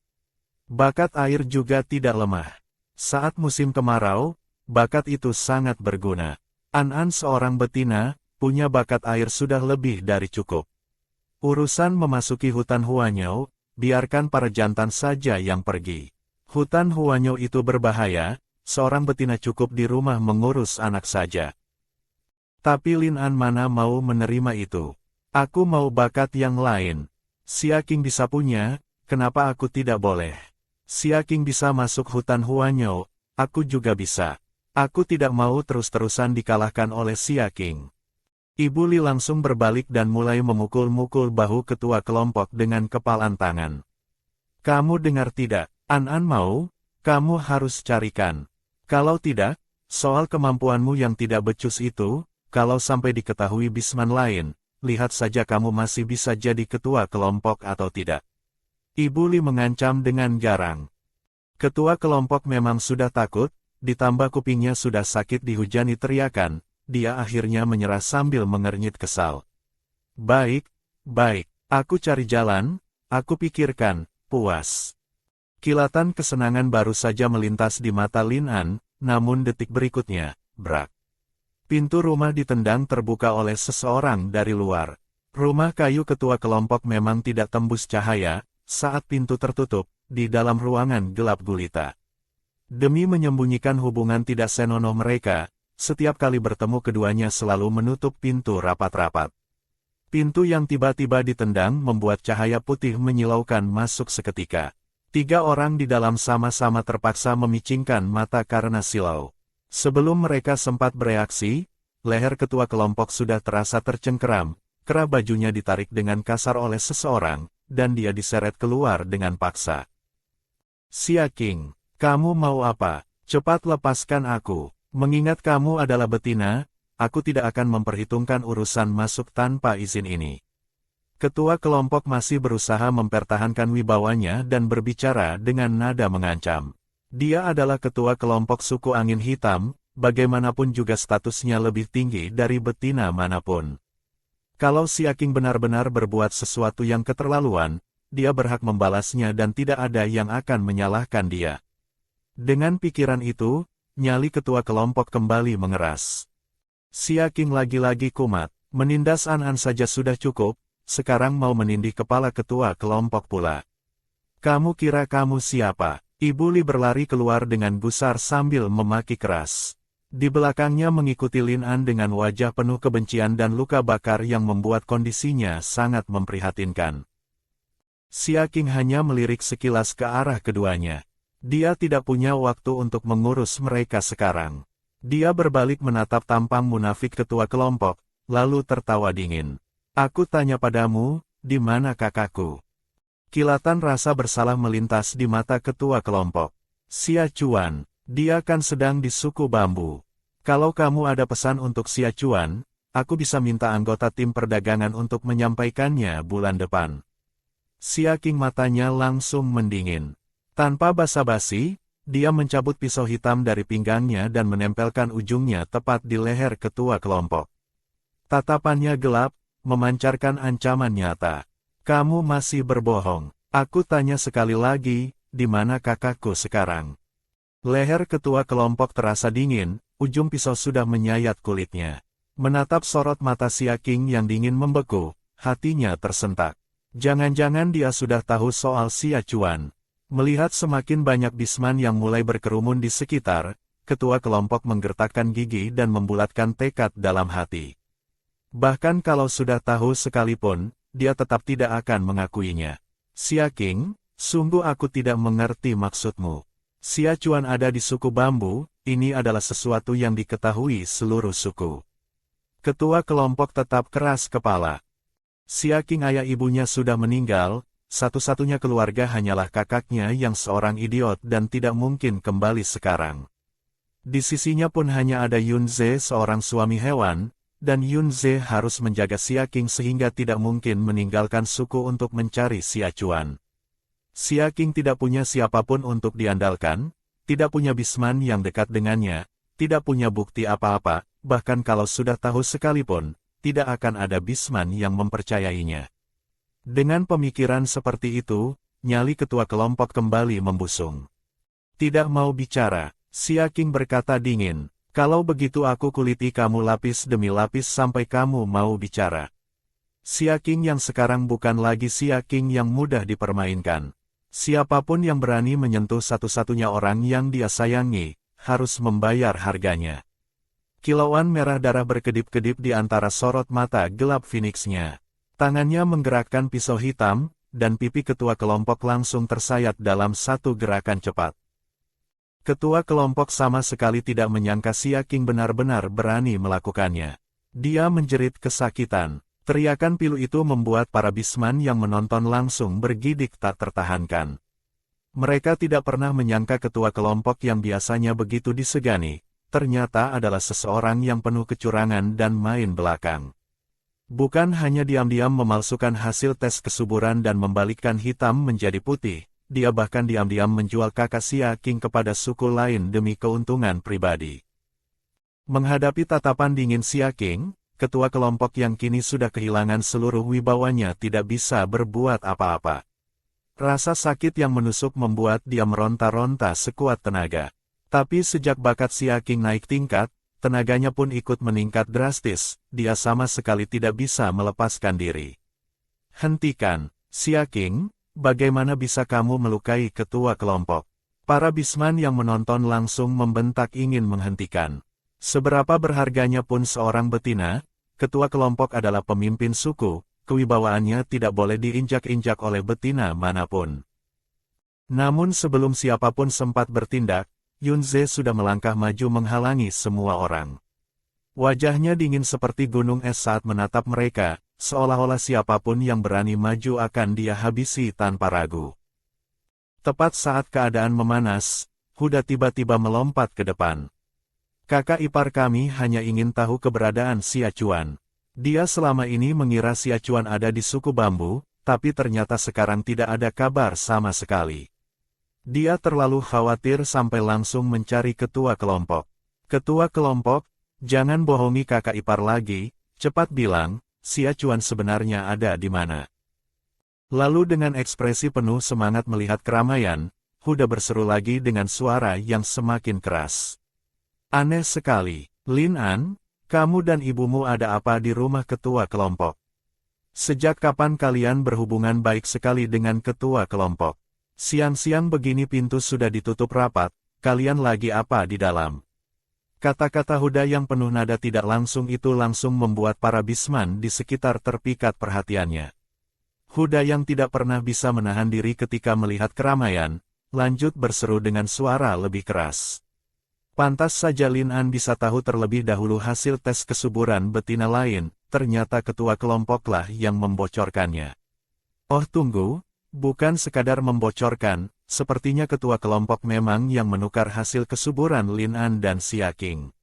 Bakat air juga tidak lemah. Saat musim kemarau, bakat itu sangat berguna. An-An seorang betina, punya bakat air sudah lebih dari cukup. Urusan memasuki hutan Huanyou, biarkan para jantan saja yang pergi. Hutan Huanyou itu berbahaya, seorang betina cukup di rumah mengurus anak saja. Tapi Lin An mana mau menerima itu. Aku mau bakat yang lain. Xia Qing bisa punya, kenapa aku tidak boleh? Xia Qing bisa masuk hutan Huanyou, aku juga bisa. Aku tidak mau terus-terusan dikalahkan oleh Xia Qing. Ibu Li langsung berbalik dan mulai memukul-mukul bahu ketua kelompok dengan kepalan tangan. Kamu dengar tidak? An-An mau, kamu harus carikan. Kalau tidak, soal kemampuanmu yang tidak becus itu, kalau sampai diketahui Bisman lain, lihat saja kamu masih bisa jadi ketua kelompok atau tidak. Ibu Li mengancam dengan garang. Ketua kelompok memang sudah takut, ditambah kupingnya sudah sakit dihujani teriakan. Dia akhirnya menyerah sambil mengernyit kesal. Baik, aku cari jalan, aku pikirkan, puas. Kilatan kesenangan baru saja melintas di mata Lin An, namun detik berikutnya, brak. Pintu rumah ditendang terbuka oleh seseorang dari luar. Rumah kayu ketua kelompok memang tidak tembus cahaya, saat pintu tertutup, di dalam ruangan gelap gulita. Demi menyembunyikan hubungan tidak senonoh mereka, setiap kali bertemu keduanya selalu menutup pintu rapat-rapat. Pintu yang tiba-tiba ditendang membuat cahaya putih menyilaukan masuk seketika. 3 orang di dalam sama-sama terpaksa memicingkan mata karena silau. Sebelum mereka sempat bereaksi, leher ketua kelompok sudah terasa tercengkeram, kerah bajunya ditarik dengan kasar oleh seseorang, dan dia diseret keluar dengan paksa. Xia Qing, kamu mau apa? Cepat lepaskan aku. Mengingat kamu adalah betina, aku tidak akan memperhitungkan urusan masuk tanpa izin ini. Ketua kelompok masih berusaha mempertahankan wibawanya dan berbicara dengan nada mengancam. Dia adalah ketua kelompok suku angin hitam, bagaimanapun juga statusnya lebih tinggi dari betina manapun. Kalau Xia Qing benar-benar berbuat sesuatu yang keterlaluan, dia berhak membalasnya dan tidak ada yang akan menyalahkan dia. Dengan pikiran itu, nyali ketua kelompok kembali mengeras. Xia Qing lagi-lagi kumat, menindas An-An saja sudah cukup, sekarang mau menindih kepala ketua kelompok pula. Kamu kira kamu siapa? Ibu Li berlari keluar dengan gusar sambil memaki keras. Di belakangnya mengikuti Lin An dengan wajah penuh kebencian dan luka bakar yang membuat kondisinya sangat memprihatinkan. Xia Qing hanya melirik sekilas ke arah keduanya. Dia tidak punya waktu untuk mengurus mereka sekarang. Dia berbalik menatap tampang munafik ketua kelompok, lalu tertawa dingin. Aku tanya padamu, di mana kakakku? Kilatan rasa bersalah melintas di mata ketua kelompok. Xia Chuan, dia kan sedang di suku bambu. Kalau kamu ada pesan untuk Xia Chuan, aku bisa minta anggota tim perdagangan untuk menyampaikannya bulan depan. Xia Qing matanya langsung mendingin. Tanpa basa-basi, dia mencabut pisau hitam dari pinggangnya dan menempelkan ujungnya tepat di leher ketua kelompok. Tatapannya gelap, memancarkan ancaman nyata. Kamu masih berbohong. Aku tanya sekali lagi, di mana kakakku sekarang? Leher ketua kelompok terasa dingin, ujung pisau sudah menyayat kulitnya. Menatap sorot mata Xia Qing yang dingin membeku, hatinya tersentak. Jangan-jangan dia sudah tahu soal Xia Chuan. Melihat semakin banyak bisman yang mulai berkerumun di sekitar, ketua kelompok menggertakkan gigi dan membulatkan tekad dalam hati. Bahkan kalau sudah tahu sekalipun, dia tetap tidak akan mengakuinya. Xia Qing, sungguh aku tidak mengerti maksudmu. Xia Chuan ada di suku bambu, ini adalah sesuatu yang diketahui seluruh suku. Ketua kelompok tetap keras kepala. Xia Qing ayah ibunya sudah meninggal, satu-satunya keluarga hanyalah kakaknya yang seorang idiot dan tidak mungkin kembali sekarang. Di sisinya pun hanya ada Yun Ze seorang suami hewan, dan Yun Ze harus menjaga Xia Qing sehingga tidak mungkin meninggalkan suku untuk mencari Xia Chuan. Xia Qing tidak punya siapapun untuk diandalkan, tidak punya bisman yang dekat dengannya, tidak punya bukti apa-apa, bahkan kalau sudah tahu sekalipun, tidak akan ada bisman yang mempercayainya. Dengan pemikiran seperti itu, nyali ketua kelompok kembali membusung. Tidak mau bicara, Xia Qing berkata dingin. Kalau begitu aku kuliti kamu lapis demi lapis sampai kamu mau bicara. Xia Qing yang sekarang bukan lagi Xia Qing yang mudah dipermainkan. Siapapun yang berani menyentuh satu-satunya orang yang dia sayangi, harus membayar harganya. Kilauan merah darah berkedip-kedip di antara sorot mata gelap Phoenix-nya. Tangannya menggerakkan pisau hitam, dan pipi ketua kelompok langsung tersayat dalam satu gerakan cepat. Ketua kelompok sama sekali tidak menyangka Xia Qing benar-benar berani melakukannya. Dia menjerit kesakitan. Teriakan pilu itu membuat para bisman yang menonton langsung bergidik tak tertahankan. Mereka tidak pernah menyangka ketua kelompok yang biasanya begitu disegani, ternyata adalah seseorang yang penuh kecurangan dan main belakang. Bukan hanya diam-diam memalsukan hasil tes kesuburan dan membalikkan hitam menjadi putih, dia bahkan diam-diam menjual kakak Xia Qing kepada suku lain demi keuntungan pribadi. Menghadapi tatapan dingin Xia Qing, ketua kelompok yang kini sudah kehilangan seluruh wibawanya tidak bisa berbuat apa-apa. Rasa sakit yang menusuk membuat dia meronta-ronta sekuat tenaga. Tapi sejak bakat Xia Qing naik tingkat, tenaganya pun ikut meningkat drastis, dia sama sekali tidak bisa melepaskan diri. Hentikan, Xia Qing. Bagaimana bisa kamu melukai ketua kelompok? Para bisman yang menonton langsung membentak ingin menghentikan. Seberapa berharganya pun seorang betina, ketua kelompok adalah pemimpin suku, kewibawaannya tidak boleh diinjak-injak oleh betina manapun. Namun sebelum siapapun sempat bertindak, Yun Ze sudah melangkah maju menghalangi semua orang. Wajahnya dingin seperti gunung es saat menatap mereka, seolah-olah siapapun yang berani maju akan dia habisi tanpa ragu. Tepat saat keadaan memanas, Huda tiba-tiba melompat ke depan. Kakak ipar kami hanya ingin tahu keberadaan Xia Chuan. Dia selama ini mengira Xia Chuan ada di suku bambu, tapi ternyata sekarang tidak ada kabar sama sekali. Dia terlalu khawatir sampai langsung mencari ketua kelompok. Ketua kelompok, jangan bohongi kakak ipar lagi, cepat bilang, Xia Chuan sebenarnya ada di mana? Lalu dengan ekspresi penuh semangat melihat keramaian, Huda berseru lagi dengan suara yang semakin keras. Aneh sekali, Lin An, kamu dan ibumu ada apa di rumah ketua kelompok? Sejak kapan kalian berhubungan baik sekali dengan ketua kelompok? Siang-siang begini pintu sudah ditutup rapat, kalian lagi apa di dalam? Kata-kata Huda yang penuh nada tidak langsung itu langsung membuat para bisman di sekitar terpikat perhatiannya. Huda yang tidak pernah bisa menahan diri ketika melihat keramaian, lanjut berseru dengan suara lebih keras. Pantas saja Lin An bisa tahu terlebih dahulu hasil tes kesuburan betina lain, ternyata ketua kelompoklah yang membocorkannya. Oh tunggu, bukan sekadar membocorkan, sepertinya ketua kelompok memang yang menukar hasil kesuburan Lin An dan Xia Qing.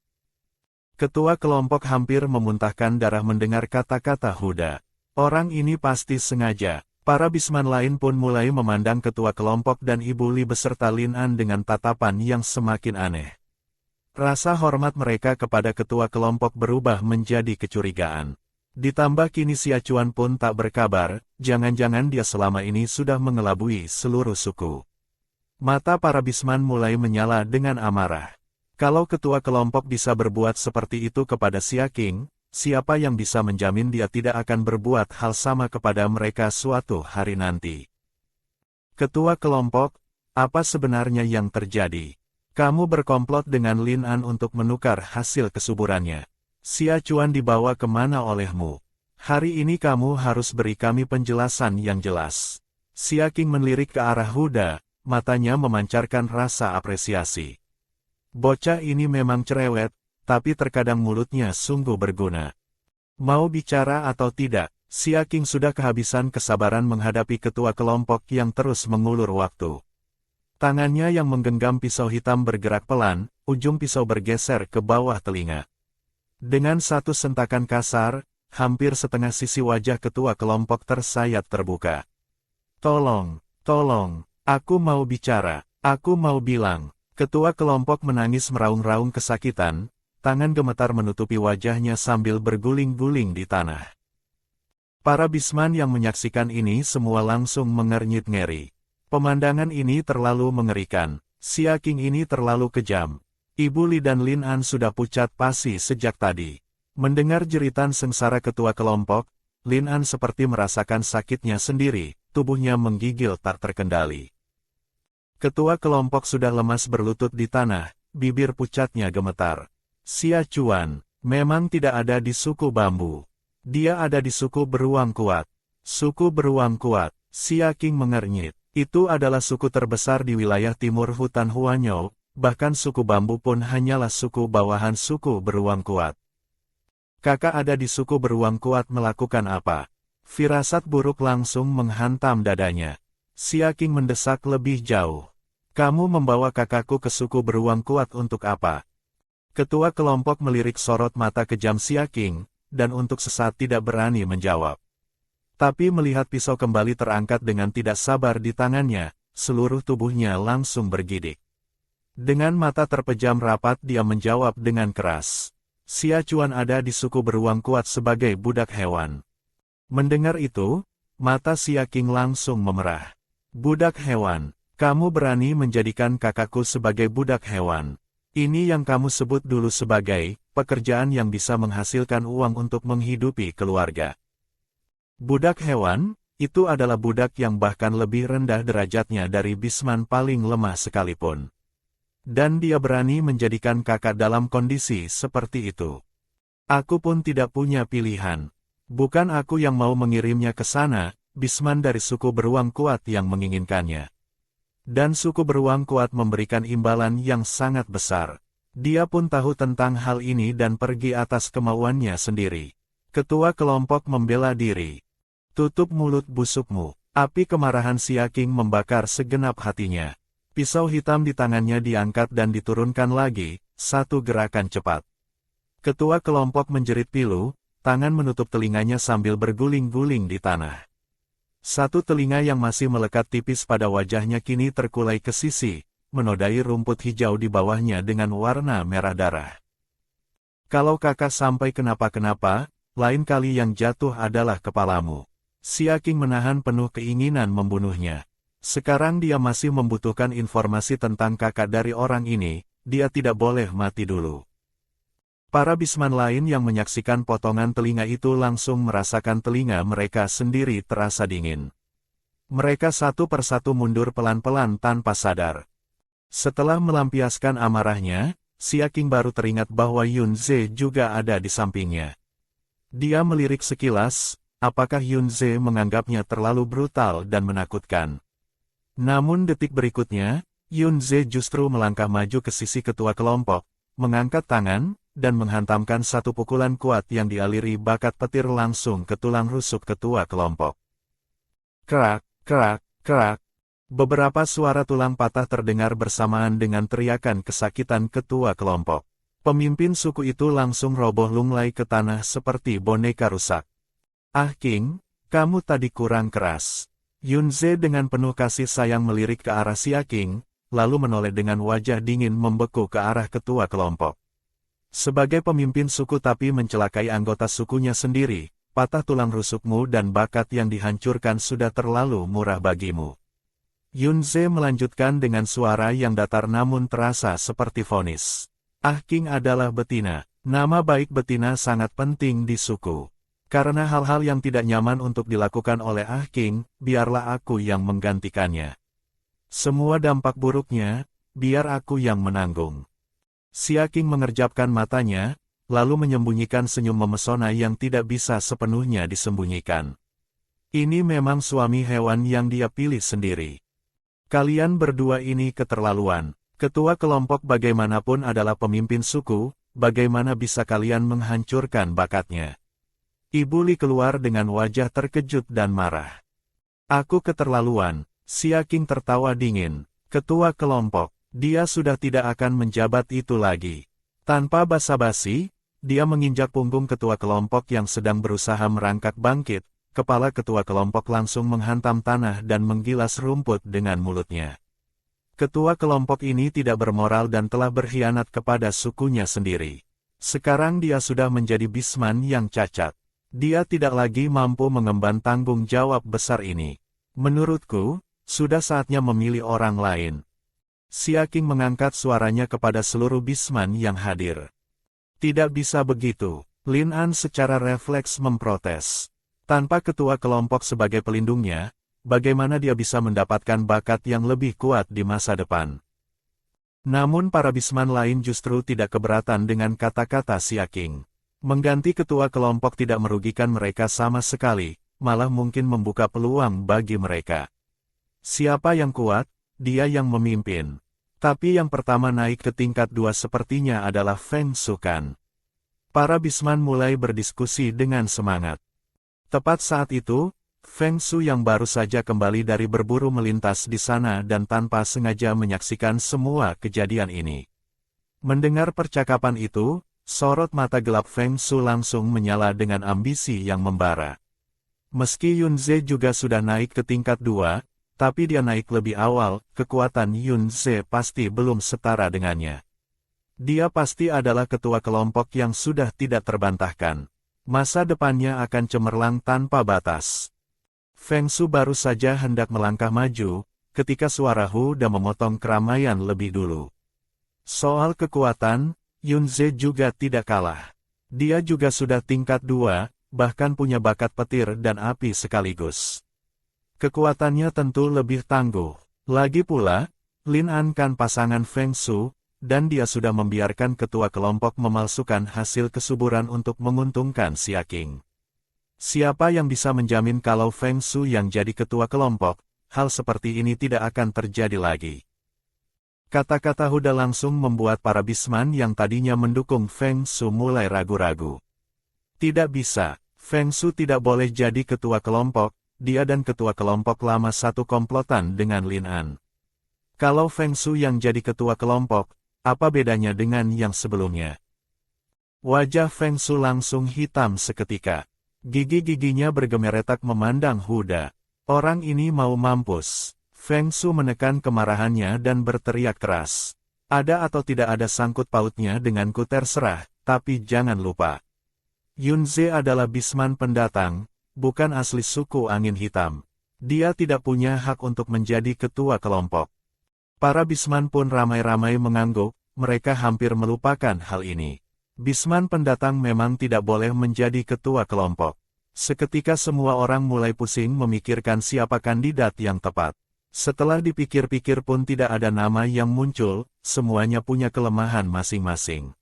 Ketua kelompok hampir memuntahkan darah mendengar kata-kata Huda. Orang ini pasti sengaja. Para bisman lain pun mulai memandang ketua kelompok dan Ibu Li beserta Lin An dengan tatapan yang semakin aneh. Rasa hormat mereka kepada ketua kelompok berubah menjadi kecurigaan. Ditambah kini Xia Chuan pun tak berkabar, jangan-jangan dia selama ini sudah mengelabui seluruh suku. Mata para Bisman mulai menyala dengan amarah. Kalau ketua kelompok bisa berbuat seperti itu kepada Xia Qing, siapa yang bisa menjamin dia tidak akan berbuat hal sama kepada mereka suatu hari nanti? Ketua kelompok, apa sebenarnya yang terjadi? Kamu berkomplot dengan Lin An untuk menukar hasil kesuburannya. Xia Chuan dibawa kemana olehmu? Hari ini kamu harus beri kami penjelasan yang jelas. Xia Qing melirik ke arah Huda, matanya memancarkan rasa apresiasi. Bocah ini memang cerewet, tapi terkadang mulutnya sungguh berguna. Mau bicara atau tidak, Xia Qing sudah kehabisan kesabaran menghadapi ketua kelompok yang terus mengulur waktu. Tangannya yang menggenggam pisau hitam bergerak pelan, ujung pisau bergeser ke bawah telinga. Dengan satu sentakan kasar, hampir setengah sisi wajah ketua kelompok tersayat terbuka. Tolong, aku mau bicara, aku mau bilang. Ketua kelompok menangis meraung-raung kesakitan, tangan gemetar menutupi wajahnya sambil berguling-guling di tanah. Para Bisman yang menyaksikan ini semua langsung mengernyit ngeri. Pemandangan ini terlalu mengerikan, Xia Qing ini terlalu kejam. Ibu Li dan Lin An sudah pucat pasi sejak tadi. Mendengar jeritan sengsara ketua kelompok, Lin An seperti merasakan sakitnya sendiri, tubuhnya menggigil tak terkendali. Ketua kelompok sudah lemas berlutut di tanah, bibir pucatnya gemetar. Xia Chuan, memang tidak ada di suku bambu. Dia ada di suku beruang kuat. Suku beruang kuat, Xia Qing mengernyit. Itu adalah suku terbesar di wilayah timur hutan Huanyou, bahkan suku bambu pun hanyalah suku bawahan suku beruang kuat. Kakak ada di suku beruang kuat melakukan apa? Firasat buruk langsung menghantam dadanya. Xia Qing mendesak lebih jauh. Kamu membawa kakakku ke suku beruang kuat untuk apa? Ketua kelompok melirik sorot mata kejam Xia Qing, dan untuk sesaat tidak berani menjawab. Tapi melihat pisau kembali terangkat dengan tidak sabar di tangannya, seluruh tubuhnya langsung bergidik. Dengan mata terpejam rapat dia menjawab dengan keras. Xia Chuan ada di suku beruang kuat sebagai budak hewan. Mendengar itu, mata Xia Qing langsung memerah. Budak hewan, kamu berani menjadikan kakakku sebagai budak hewan. Ini yang kamu sebut dulu sebagai pekerjaan yang bisa menghasilkan uang untuk menghidupi keluarga. Budak hewan, itu adalah budak yang bahkan lebih rendah derajatnya dari Bisman paling lemah sekalipun. Dan dia berani menjadikan kakak dalam kondisi seperti itu. Aku pun tidak punya pilihan. Bukan aku yang mau mengirimnya ke sana, Bisman dari suku beruang kuat yang menginginkannya. Dan suku beruang kuat memberikan imbalan yang sangat besar. Dia pun tahu tentang hal ini dan pergi atas kemauannya sendiri. Ketua kelompok membela diri. Tutup mulut busukmu. Api kemarahan Xia Qing membakar segenap hatinya. Pisau hitam di tangannya diangkat dan diturunkan lagi, satu gerakan cepat. Ketua kelompok menjerit pilu, tangan menutup telinganya sambil berguling-guling di tanah. Satu telinga yang masih melekat tipis pada wajahnya kini terkulai ke sisi, menodai rumput hijau di bawahnya dengan warna merah darah. Kalau kakak sampai kenapa-kenapa, lain kali yang jatuh adalah kepalamu. Xia Qing menahan penuh keinginan membunuhnya. Sekarang dia masih membutuhkan informasi tentang kakak dari orang ini, dia tidak boleh mati dulu. Para Bisman lain yang menyaksikan potongan telinga itu langsung merasakan telinga mereka sendiri terasa dingin. Mereka satu persatu mundur pelan-pelan tanpa sadar. Setelah melampiaskan amarahnya, Xia Qing baru teringat bahwa Yun Ze juga ada di sampingnya. Dia melirik sekilas, apakah Yun Ze menganggapnya terlalu brutal dan menakutkan. Namun detik berikutnya, Yun Ze justru melangkah maju ke sisi ketua kelompok, mengangkat tangan, dan menghantamkan satu pukulan kuat yang dialiri bakat petir langsung ke tulang rusuk ketua kelompok. Kerak, kerak, kerak. Beberapa suara tulang patah terdengar bersamaan dengan teriakan kesakitan ketua kelompok. Pemimpin suku itu langsung roboh lunglai ke tanah seperti boneka rusak. Ah King, kamu tadi kurang keras. Yun Ze dengan penuh kasih sayang melirik ke arah Xia Qing, lalu menoleh dengan wajah dingin membeku ke arah ketua kelompok. Sebagai pemimpin suku tapi mencelakai anggota sukunya sendiri, patah tulang rusukmu dan bakat yang dihancurkan sudah terlalu murah bagimu. Yunze melanjutkan dengan suara yang datar namun terasa seperti vonis. Ah King adalah betina. Nama baik betina sangat penting di suku. Karena hal-hal yang tidak nyaman untuk dilakukan oleh Ah King, biarlah aku yang menggantikannya. Semua dampak buruknya, biar aku yang menanggung. Xia King mengerjapkan matanya, lalu menyembunyikan senyum memesona yang tidak bisa sepenuhnya disembunyikan. Ini memang suami hewan yang dia pilih sendiri. Kalian berdua ini keterlaluan. Ketua kelompok bagaimanapun adalah pemimpin suku, bagaimana bisa kalian menghancurkan bakatnya? Ibu Li keluar dengan wajah terkejut dan marah. Aku keterlaluan, Xia King tertawa dingin. Ketua kelompok, dia sudah tidak akan menjabat itu lagi. Tanpa basa-basi, dia menginjak punggung ketua kelompok yang sedang berusaha merangkak bangkit. Kepala ketua kelompok langsung menghantam tanah dan menggilas rumput dengan mulutnya. Ketua kelompok ini tidak bermoral dan telah berkhianat kepada sukunya sendiri. Sekarang dia sudah menjadi bisman yang cacat. Dia tidak lagi mampu mengemban tanggung jawab besar ini. Menurutku, sudah saatnya memilih orang lain. Xia King mengangkat suaranya kepada seluruh bisman yang hadir. Tidak bisa begitu, Lin An secara refleks memprotes. Tanpa ketua kelompok sebagai pelindungnya, bagaimana dia bisa mendapatkan bakat yang lebih kuat di masa depan? Namun para bisman lain justru tidak keberatan dengan kata-kata Xia King. Mengganti ketua kelompok tidak merugikan mereka sama sekali, malah mungkin membuka peluang bagi mereka. Siapa yang kuat, dia yang memimpin. Tapi yang pertama naik ke tingkat 2 sepertinya adalah Feng Shukan. Para bisman mulai berdiskusi dengan semangat. Tepat saat itu, Feng Shu yang baru saja kembali dari berburu melintas di sana dan tanpa sengaja menyaksikan semua kejadian ini. Mendengar percakapan itu, sorot mata gelap Feng Shu langsung menyala dengan ambisi yang membara. Meski Yunze juga sudah naik ke tingkat 2, tapi dia naik lebih awal, kekuatan Yunze pasti belum setara dengannya. Dia pasti adalah ketua kelompok yang sudah tidak terbantahkan. Masa depannya akan cemerlang tanpa batas. Feng Shu baru saja hendak melangkah maju, ketika suara Hu dan memotong keramaian lebih dulu. Soal kekuatan, Yunze juga tidak kalah. Dia juga sudah tingkat 2, bahkan punya bakat petir dan api sekaligus. Kekuatannya tentu lebih tangguh. Lagi pula, Lin An kan pasangan Feng Shu, dan dia sudah membiarkan ketua kelompok memalsukan hasil kesuburan untuk menguntungkan Xia King. Siapa yang bisa menjamin kalau Feng Shu yang jadi ketua kelompok, hal seperti ini tidak akan terjadi lagi. Kata-kata Huda langsung membuat para bisman yang tadinya mendukung Feng Shu mulai ragu-ragu. Tidak bisa, Feng Shu tidak boleh jadi ketua kelompok. Dia dan ketua kelompok lama satu komplotan dengan Lin An. Kalau Feng Shu yang jadi ketua kelompok, apa bedanya dengan yang sebelumnya? Wajah Feng Shu langsung hitam seketika. Gigi-giginya bergemeretak memandang Huda. Orang ini mau mampus. Feng Shu menekan kemarahannya dan berteriak keras. Ada atau tidak ada sangkut pautnya denganku terserah, tapi jangan lupa. Yunze adalah bisman pendatang, bukan asli suku Angin Hitam. Dia tidak punya hak untuk menjadi ketua kelompok. Para bisman pun ramai-ramai mengangguk, mereka hampir melupakan hal ini. Bisman pendatang memang tidak boleh menjadi ketua kelompok. Seketika semua orang mulai pusing memikirkan siapa kandidat yang tepat. Setelah dipikir-pikir pun tidak ada nama yang muncul, semuanya punya kelemahan masing-masing.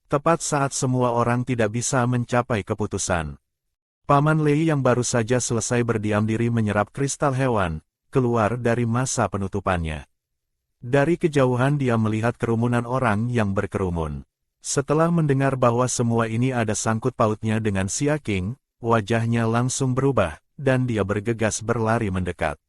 Tepat saat semua orang tidak bisa mencapai keputusan, Paman Lei yang baru saja selesai berdiam diri menyerap kristal hewan, keluar dari masa penutupannya. Dari kejauhan dia melihat kerumunan orang yang berkerumun. Setelah mendengar bahwa semua ini ada sangkut pautnya dengan Xia King, wajahnya langsung berubah, dan dia bergegas berlari mendekat.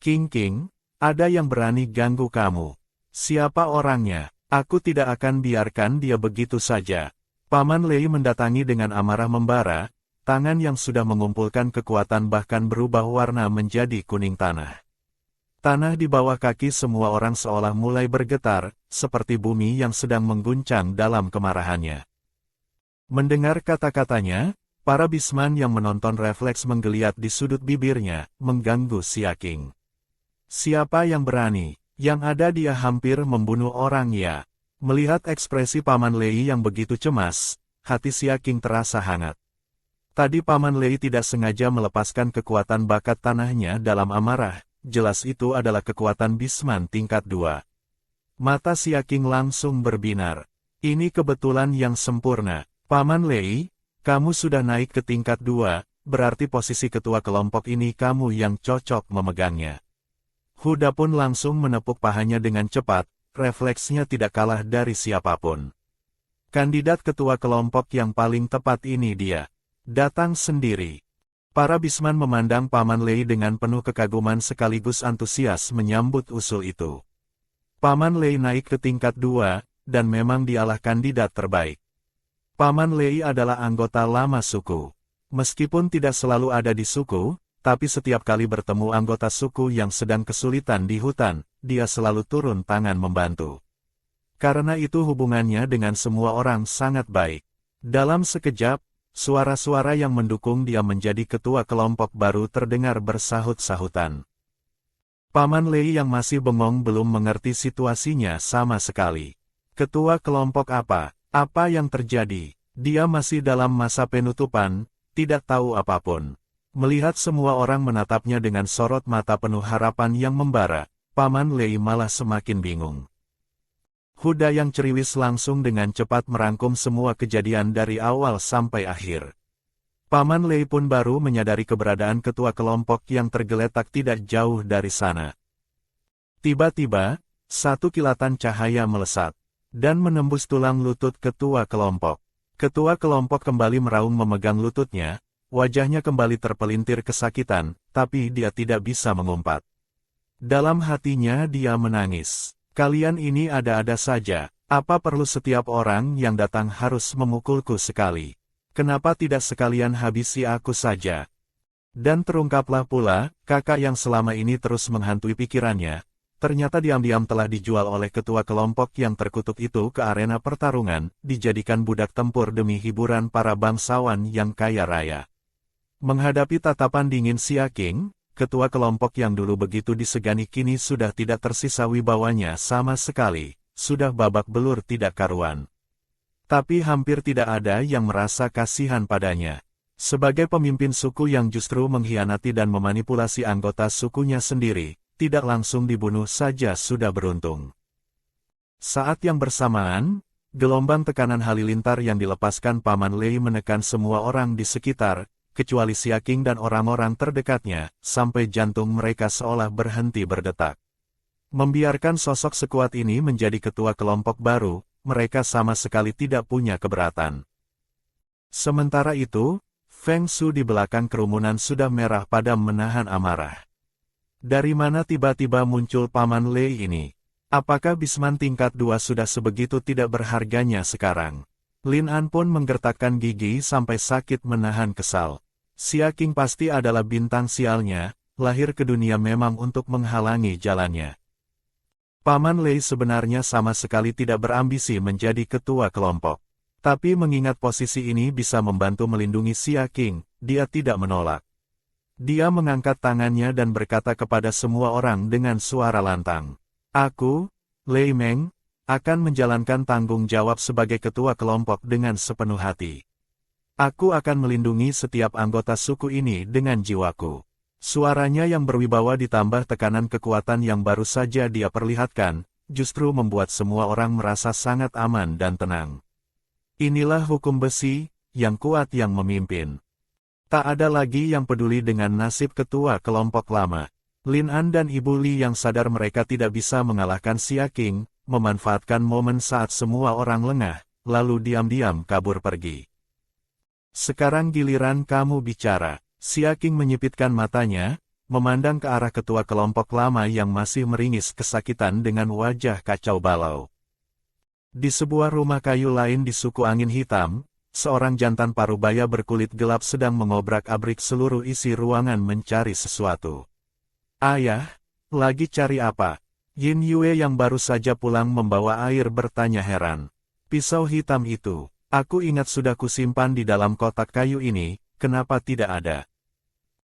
King, ada yang berani ganggu kamu. Siapa orangnya? Aku tidak akan biarkan dia begitu saja. Paman Lei mendatangi dengan amarah membara. Tangan yang sudah mengumpulkan kekuatan bahkan berubah warna menjadi kuning tanah. Tanah di bawah kaki semua orang seolah mulai bergetar, seperti bumi yang sedang mengguncang dalam kemarahannya. Mendengar kata-katanya, para bisman yang menonton refleks menggeliat di sudut bibirnya, mengganggu Xia King. Siapa yang berani? Yang ada dia hampir membunuh orang ya. Melihat ekspresi Paman Lei yang begitu cemas, hati Xia Qing terasa hangat. Tadi Paman Lei tidak sengaja melepaskan kekuatan bakat tanahnya dalam amarah, jelas itu adalah kekuatan Bisman tingkat 2. Mata Xia Qing langsung berbinar. Ini kebetulan yang sempurna. Paman Lei, kamu sudah naik ke tingkat 2, berarti posisi ketua kelompok ini kamu yang cocok memegangnya. Huda pun langsung menepuk pahanya dengan cepat, refleksnya tidak kalah dari siapapun. Kandidat ketua kelompok yang paling tepat ini dia. Datang sendiri. Para Bisman memandang Paman Lei dengan penuh kekaguman sekaligus antusias menyambut usul itu. Paman Lei naik ke tingkat 2, dan memang dialah kandidat terbaik. Paman Lei adalah anggota lama suku. Meskipun tidak selalu ada di suku, tapi setiap kali bertemu anggota suku yang sedang kesulitan di hutan, dia selalu turun tangan membantu. Karena itu hubungannya dengan semua orang sangat baik. Dalam sekejap, suara-suara yang mendukung dia menjadi ketua kelompok baru terdengar bersahut-sahutan. Paman Lei yang masih bengong belum mengerti situasinya sama sekali. Ketua kelompok apa? Apa yang terjadi? Dia masih dalam masa penutupan, tidak tahu apapun. Melihat semua orang menatapnya dengan sorot mata penuh harapan yang membara, Paman Lei malah semakin bingung. Huda yang ceriwis langsung dengan cepat merangkum semua kejadian dari awal sampai akhir. Paman Lei pun baru menyadari keberadaan ketua kelompok yang tergeletak tidak jauh dari sana. Tiba-tiba, satu kilatan cahaya melesat, dan menembus tulang lutut ketua kelompok. Ketua kelompok kembali meraung memegang lututnya, wajahnya kembali terpelintir kesakitan, tapi dia tidak bisa mengumpat. Dalam hatinya dia menangis. Kalian ini ada-ada saja, apa perlu setiap orang yang datang harus memukulku sekali? Kenapa tidak sekalian habisi aku saja? Dan terungkaplah pula, kakak yang selama ini terus menghantui pikirannya, ternyata diam-diam telah dijual oleh ketua kelompok yang terkutuk itu ke arena pertarungan, dijadikan budak tempur demi hiburan para bangsawan yang kaya raya. Menghadapi tatapan dingin Xia Qing, ketua kelompok yang dulu begitu disegani kini sudah tidak tersisa wibawanya sama sekali, sudah babak belur tidak karuan. Tapi hampir tidak ada yang merasa kasihan padanya. Sebagai pemimpin suku yang justru mengkhianati dan memanipulasi anggota sukunya sendiri, tidak langsung dibunuh saja sudah beruntung. Saat yang bersamaan, gelombang tekanan halilintar yang dilepaskan Paman Lei menekan semua orang di sekitar, kecuali Xia Qing dan orang-orang terdekatnya, sampai jantung mereka seolah berhenti berdetak. Membiarkan sosok sekuat ini menjadi ketua kelompok baru, mereka sama sekali tidak punya keberatan. Sementara itu, Feng Su di belakang kerumunan sudah merah padam menahan amarah. Dari mana tiba-tiba muncul Paman Lei ini? Apakah Bisman tingkat 2 sudah sebegitu tidak berharganya sekarang? Lin An pun menggertakkan gigi sampai sakit menahan kesal. Xia Qing pasti adalah bintang sialnya, lahir ke dunia memang untuk menghalangi jalannya. Paman Lei sebenarnya sama sekali tidak berambisi menjadi ketua kelompok. Tapi mengingat posisi ini bisa membantu melindungi Xia Qing, dia tidak menolak. Dia mengangkat tangannya dan berkata kepada semua orang dengan suara lantang. Aku, Lei Meng, akan menjalankan tanggung jawab sebagai ketua kelompok dengan sepenuh hati. Aku akan melindungi setiap anggota suku ini dengan jiwaku. Suaranya yang berwibawa ditambah tekanan kekuatan yang baru saja dia perlihatkan, justru membuat semua orang merasa sangat aman dan tenang. Inilah hukum besi, yang kuat yang memimpin. Tak ada lagi yang peduli dengan nasib ketua kelompok lama. Lin An dan Ibu Li yang sadar mereka tidak bisa mengalahkan Xia Qing, memanfaatkan momen saat semua orang lengah, lalu diam-diam kabur pergi. Sekarang giliran kamu bicara. Xia Qing menyipitkan matanya, memandang ke arah ketua kelompok lama yang masih meringis kesakitan dengan wajah kacau balau. Di sebuah rumah kayu lain di suku Angin Hitam, seorang jantan parubaya berkulit gelap sedang mengobrak-abrik seluruh isi ruangan mencari sesuatu. Ayah, lagi cari apa? Yin Yue yang baru saja pulang membawa air bertanya heran. Pisau hitam itu. Aku ingat sudah kusimpan di dalam kotak kayu ini, kenapa tidak ada?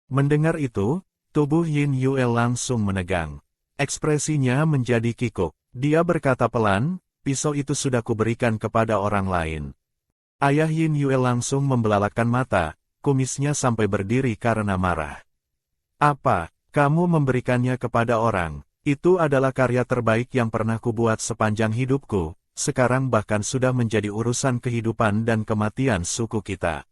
Mendengar itu, Tubuh Yin Yue langsung menegang. Ekspresinya menjadi kikuk. Dia berkata pelan, pisau itu sudah kuberikan kepada orang lain. Ayah Yin Yue langsung membelalakkan mata, kumisnya sampai berdiri karena marah. Apa, kamu memberikannya kepada orang? Itu adalah karya terbaik yang pernah kubuat sepanjang hidupku, sekarang bahkan sudah menjadi urusan kehidupan dan kematian suku kita.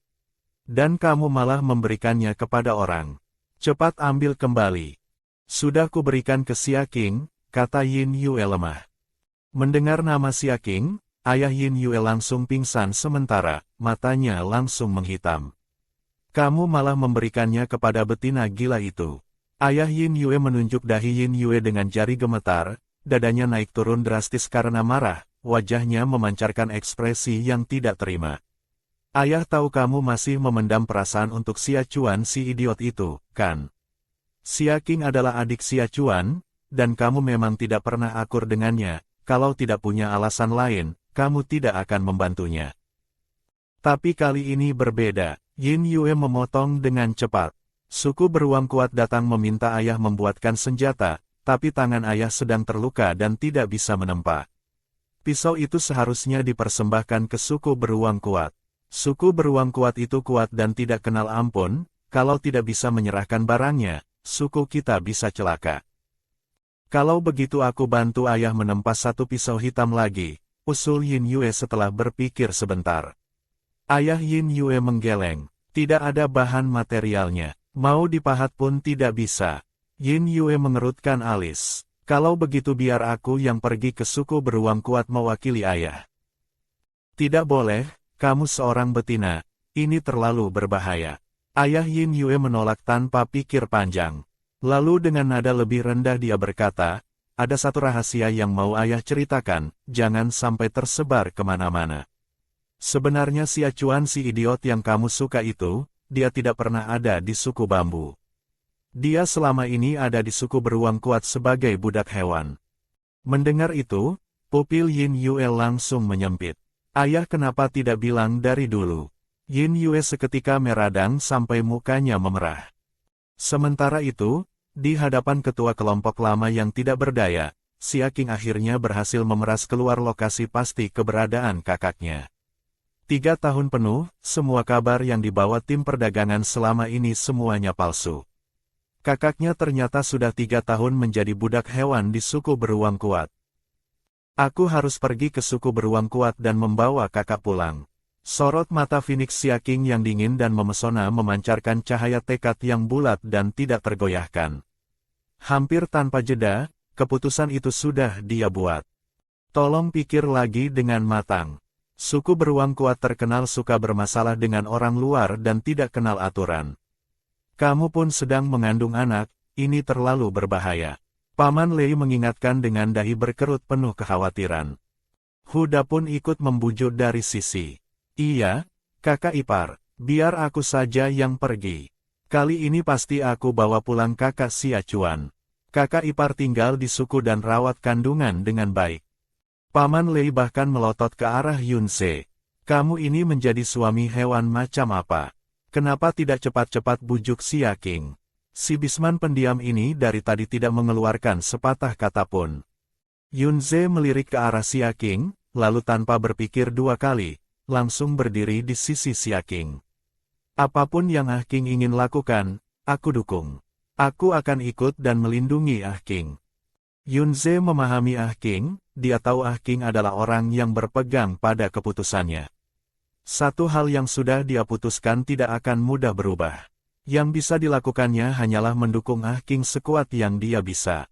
Dan kamu malah memberikannya kepada orang. Cepat ambil kembali. Sudah kuberikan ke Xia Qing, kata Yin Yue lemah. Mendengar nama Xia Qing, ayah Yin Yue langsung pingsan sementara, matanya langsung menghitam. Kamu malah memberikannya kepada betina gila itu. Ayah Yin Yue menunjuk dahi Yin Yue dengan jari gemetar, dadanya naik turun drastis karena marah, wajahnya memancarkan ekspresi yang tidak terima. Ayah tahu kamu masih memendam perasaan untuk Xia Chuan si idiot itu, kan? Xia Qing adalah adik Xia Chuan, dan kamu memang tidak pernah akur dengannya, kalau tidak punya alasan lain, kamu tidak akan membantunya. Tapi kali ini berbeda, Yin Yue memotong dengan cepat. Suku beruang kuat datang meminta ayah membuatkan senjata, tapi tangan ayah sedang terluka dan tidak bisa menempa. Pisau itu seharusnya dipersembahkan ke suku beruang kuat. Suku beruang kuat itu kuat dan tidak kenal ampun, kalau tidak bisa menyerahkan barangnya, suku kita bisa celaka. Kalau begitu aku bantu ayah menempa satu pisau hitam lagi, usul Yin Yue setelah berpikir sebentar. Ayah Yin Yue menggeleng, tidak ada bahan materialnya, mau dipahat pun tidak bisa. Yin Yue mengerutkan alis, kalau begitu biar aku yang pergi ke suku beruang kuat mewakili ayah. Tidak boleh. Kamu seorang betina, ini terlalu berbahaya. Ayah Yin Yue menolak tanpa pikir panjang. Lalu dengan nada lebih rendah dia berkata, ada satu rahasia yang mau ayah ceritakan, jangan sampai tersebar kemana-mana. Sebenarnya Xia Chuan si idiot yang kamu suka itu, dia tidak pernah ada di suku bambu. Dia selama ini ada di suku beruang kuat sebagai budak hewan. Mendengar itu, pupil Yin Yue langsung menyempit. Ayah kenapa tidak bilang dari dulu? Yin Yue seketika meradang sampai mukanya memerah. Sementara itu, di hadapan ketua kelompok lama yang tidak berdaya, Xia Qing akhirnya berhasil memeras keluar lokasi pasti keberadaan kakaknya. 3 tahun penuh, semua kabar yang dibawa tim perdagangan selama ini semuanya palsu. Kakaknya ternyata sudah 3 tahun menjadi budak hewan di suku beruang kuat. Aku harus pergi ke suku beruang kuat dan membawa kakak pulang. Sorot mata Phoenix Xia Qing yang dingin dan memesona memancarkan cahaya tekad yang bulat dan tidak tergoyahkan. Hampir tanpa jeda, keputusan itu sudah dia buat. Tolong pikir lagi dengan matang. Suku beruang kuat terkenal suka bermasalah dengan orang luar dan tidak kenal aturan. Kamu pun sedang mengandung anak, ini terlalu berbahaya. Paman Lei mengingatkan dengan dahi berkerut penuh kekhawatiran. Huda pun ikut membujuk dari sisi. Iya, kakak ipar, biar aku saja yang pergi. Kali ini pasti aku bawa pulang kakak Xia Chuan. Kakak ipar tinggal di suku dan rawat kandungan dengan baik. Paman Lei bahkan melotot ke arah Yunse. Kamu ini menjadi suami hewan macam apa? Kenapa tidak cepat-cepat bujuk Xia Qing? Si Bisman pendiam ini dari tadi tidak mengeluarkan sepatah kata pun. Yunze melirik ke arah Xia Qing, lalu tanpa berpikir 2 kali, langsung berdiri di sisi Xia Qing. Apapun yang Ah Qing ingin lakukan, aku dukung. Aku akan ikut dan melindungi Ah Qing. Yunze memahami Ah Qing, dia tahu Ah Qing adalah orang yang berpegang pada keputusannya. Satu hal yang sudah dia putuskan tidak akan mudah berubah. Yang bisa dilakukannya hanyalah mendukung Ah Qing sekuat yang dia bisa.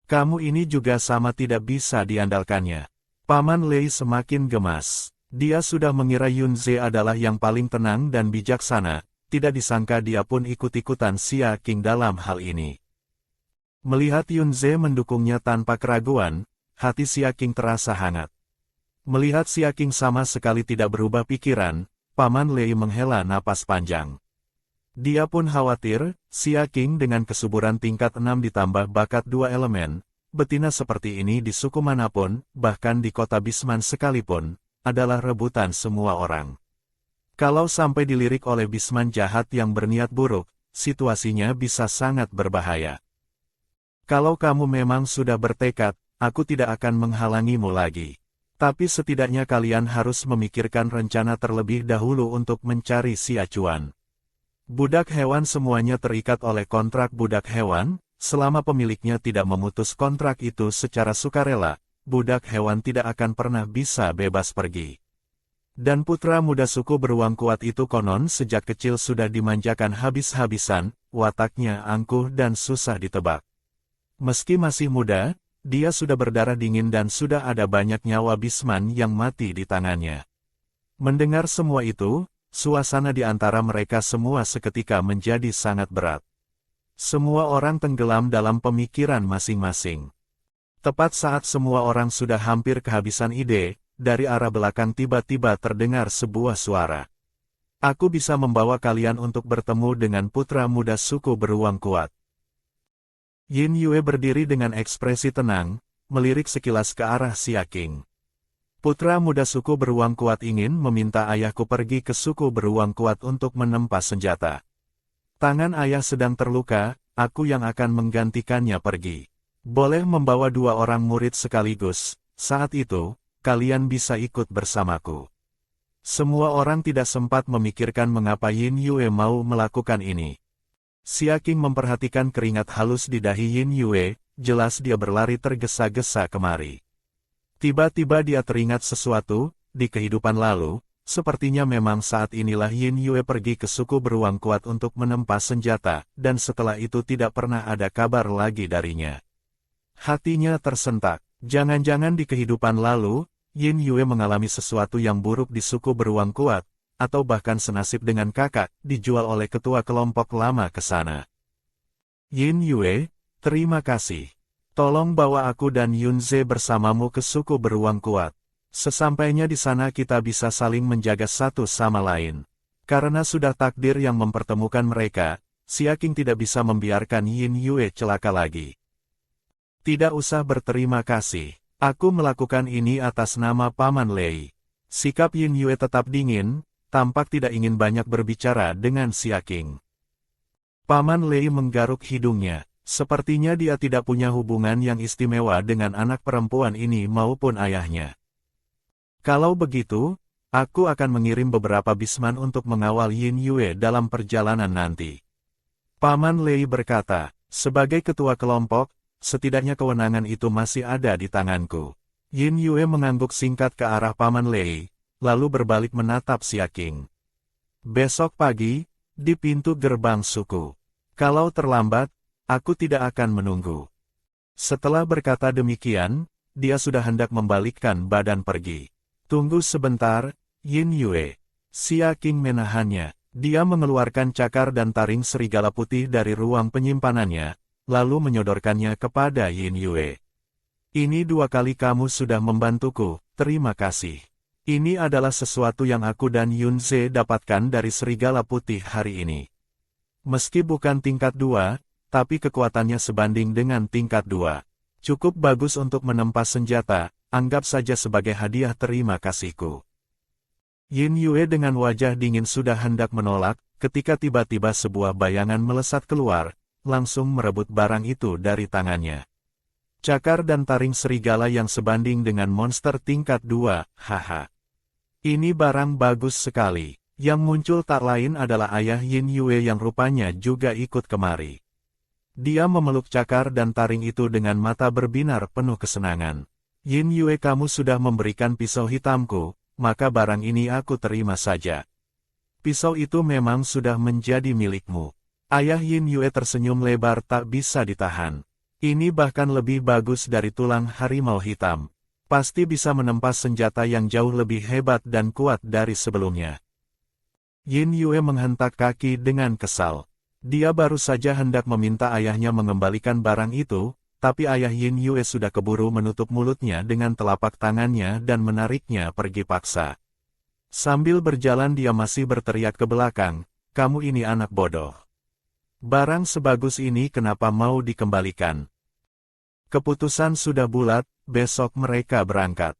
Kamu ini juga sama tidak bisa diandalkannya. Paman Lei semakin gemas. Dia sudah mengira Yunze adalah yang paling tenang dan bijaksana, tidak disangka dia pun ikut-ikutan Xia Qing dalam hal ini. Melihat Yunze mendukungnya tanpa keraguan, hati Xia Qing terasa hangat. Melihat Xia Qing sama sekali tidak berubah pikiran, Paman Lei menghela napas panjang. Dia pun khawatir, Xia Qing dengan kesuburan tingkat 6 ditambah bakat 2 elemen, betina seperti ini di suku manapun, bahkan di kota Bisman sekalipun, adalah rebutan semua orang. Kalau sampai dilirik oleh Bisman jahat yang berniat buruk, situasinya bisa sangat berbahaya. Kalau kamu memang sudah bertekad, aku tidak akan menghalangimu lagi. Tapi setidaknya kalian harus memikirkan rencana terlebih dahulu untuk mencari si acuan. Budak hewan semuanya terikat oleh kontrak budak hewan, selama pemiliknya tidak memutus kontrak itu secara sukarela, budak hewan tidak akan pernah bisa bebas pergi. Dan putra muda suku beruang kuat itu konon sejak kecil sudah dimanjakan habis-habisan, wataknya angkuh dan susah ditebak. Meski masih muda, dia sudah berdarah dingin dan sudah ada banyak nyawa Bisman yang mati di tangannya. Mendengar semua itu, suasana di antara mereka semua seketika menjadi sangat berat. Semua orang tenggelam dalam pemikiran masing-masing. Tepat saat semua orang sudah hampir kehabisan ide, dari arah belakang tiba-tiba terdengar sebuah suara. Aku bisa membawa kalian untuk bertemu dengan putra muda suku beruang kuat. Yin Yue berdiri dengan ekspresi tenang, melirik sekilas ke arah Xia Qing. Putra muda suku beruang kuat ingin meminta ayahku pergi ke suku beruang kuat untuk menempa senjata. Tangan ayah sedang terluka, aku yang akan menggantikannya pergi. Boleh membawa 2 orang murid sekaligus, saat itu, kalian bisa ikut bersamaku. Semua orang tidak sempat memikirkan mengapa Yin Yue mau melakukan ini. Xia Qing memperhatikan keringat halus di dahi Yin Yue, jelas dia berlari tergesa-gesa kemari. Tiba-tiba dia teringat sesuatu, di kehidupan lalu, sepertinya memang saat inilah Yin Yue pergi ke suku beruang kuat untuk menempa senjata, dan setelah itu tidak pernah ada kabar lagi darinya. Hatinya tersentak, jangan-jangan di kehidupan lalu, Yin Yue mengalami sesuatu yang buruk di suku beruang kuat, atau bahkan senasib dengan kakak, dijual oleh ketua kelompok lama ke sana. Yin Yue, terima kasih. Tolong bawa aku dan Yunze bersamamu ke suku beruang kuat. Sesampainya di sana kita bisa saling menjaga satu sama lain. Karena sudah takdir yang mempertemukan mereka, Xia Qing tidak bisa membiarkan Yin Yue celaka lagi. Tidak usah berterima kasih. Aku melakukan ini atas nama Paman Lei. Sikap Yin Yue tetap dingin, tampak tidak ingin banyak berbicara dengan Xia Qing. Paman Lei menggaruk hidungnya, sepertinya dia tidak punya hubungan yang istimewa dengan anak perempuan ini maupun ayahnya. Kalau begitu, aku akan mengirim beberapa bisman untuk mengawal Yin Yue dalam perjalanan nanti. Paman Lei berkata, sebagai ketua kelompok, setidaknya kewenangan itu masih ada di tanganku. Yin Yue mengangguk singkat ke arah Paman Lei, lalu berbalik menatap Xia Qing. Besok pagi, di pintu gerbang suku. Kalau terlambat, aku tidak akan menunggu. Setelah berkata demikian, dia sudah hendak membalikkan badan pergi. Tunggu sebentar, Yin Yue. Xia Qing menahannya. Dia mengeluarkan cakar dan taring serigala putih dari ruang penyimpanannya, lalu menyodorkannya kepada Yin Yue. Ini 2 kali kamu sudah membantuku, terima kasih. Ini adalah sesuatu yang aku dan Yunze dapatkan dari serigala putih hari ini. Meski bukan tingkat 2, tapi kekuatannya sebanding dengan tingkat 2. Cukup bagus untuk menempa senjata, anggap saja sebagai hadiah terima kasihku. Yin Yue dengan wajah dingin sudah hendak menolak, ketika tiba-tiba sebuah bayangan melesat keluar, langsung merebut barang itu dari tangannya. Cakar dan taring serigala yang sebanding dengan monster tingkat 2, haha. Ini barang bagus sekali. Yang muncul tak lain adalah ayah Yin Yue yang rupanya juga ikut kemari. Dia memeluk cakar dan taring itu dengan mata berbinar penuh kesenangan. Yin Yue, kamu sudah memberikan pisau hitamku, maka barang ini aku terima saja. Pisau itu memang sudah menjadi milikmu. Ayah Yin Yue tersenyum lebar tak bisa ditahan. Ini bahkan lebih bagus dari tulang harimau hitam. Pasti bisa menempa senjata yang jauh lebih hebat dan kuat dari sebelumnya. Yin Yue menghentak kaki dengan kesal. Dia baru saja hendak meminta ayahnya mengembalikan barang itu, tapi ayah Yin Yue sudah keburu menutup mulutnya dengan telapak tangannya dan menariknya pergi paksa. Sambil berjalan dia masih berteriak ke belakang, kamu ini anak bodoh. Barang sebagus ini kenapa mau dikembalikan? Keputusan sudah bulat, besok mereka berangkat.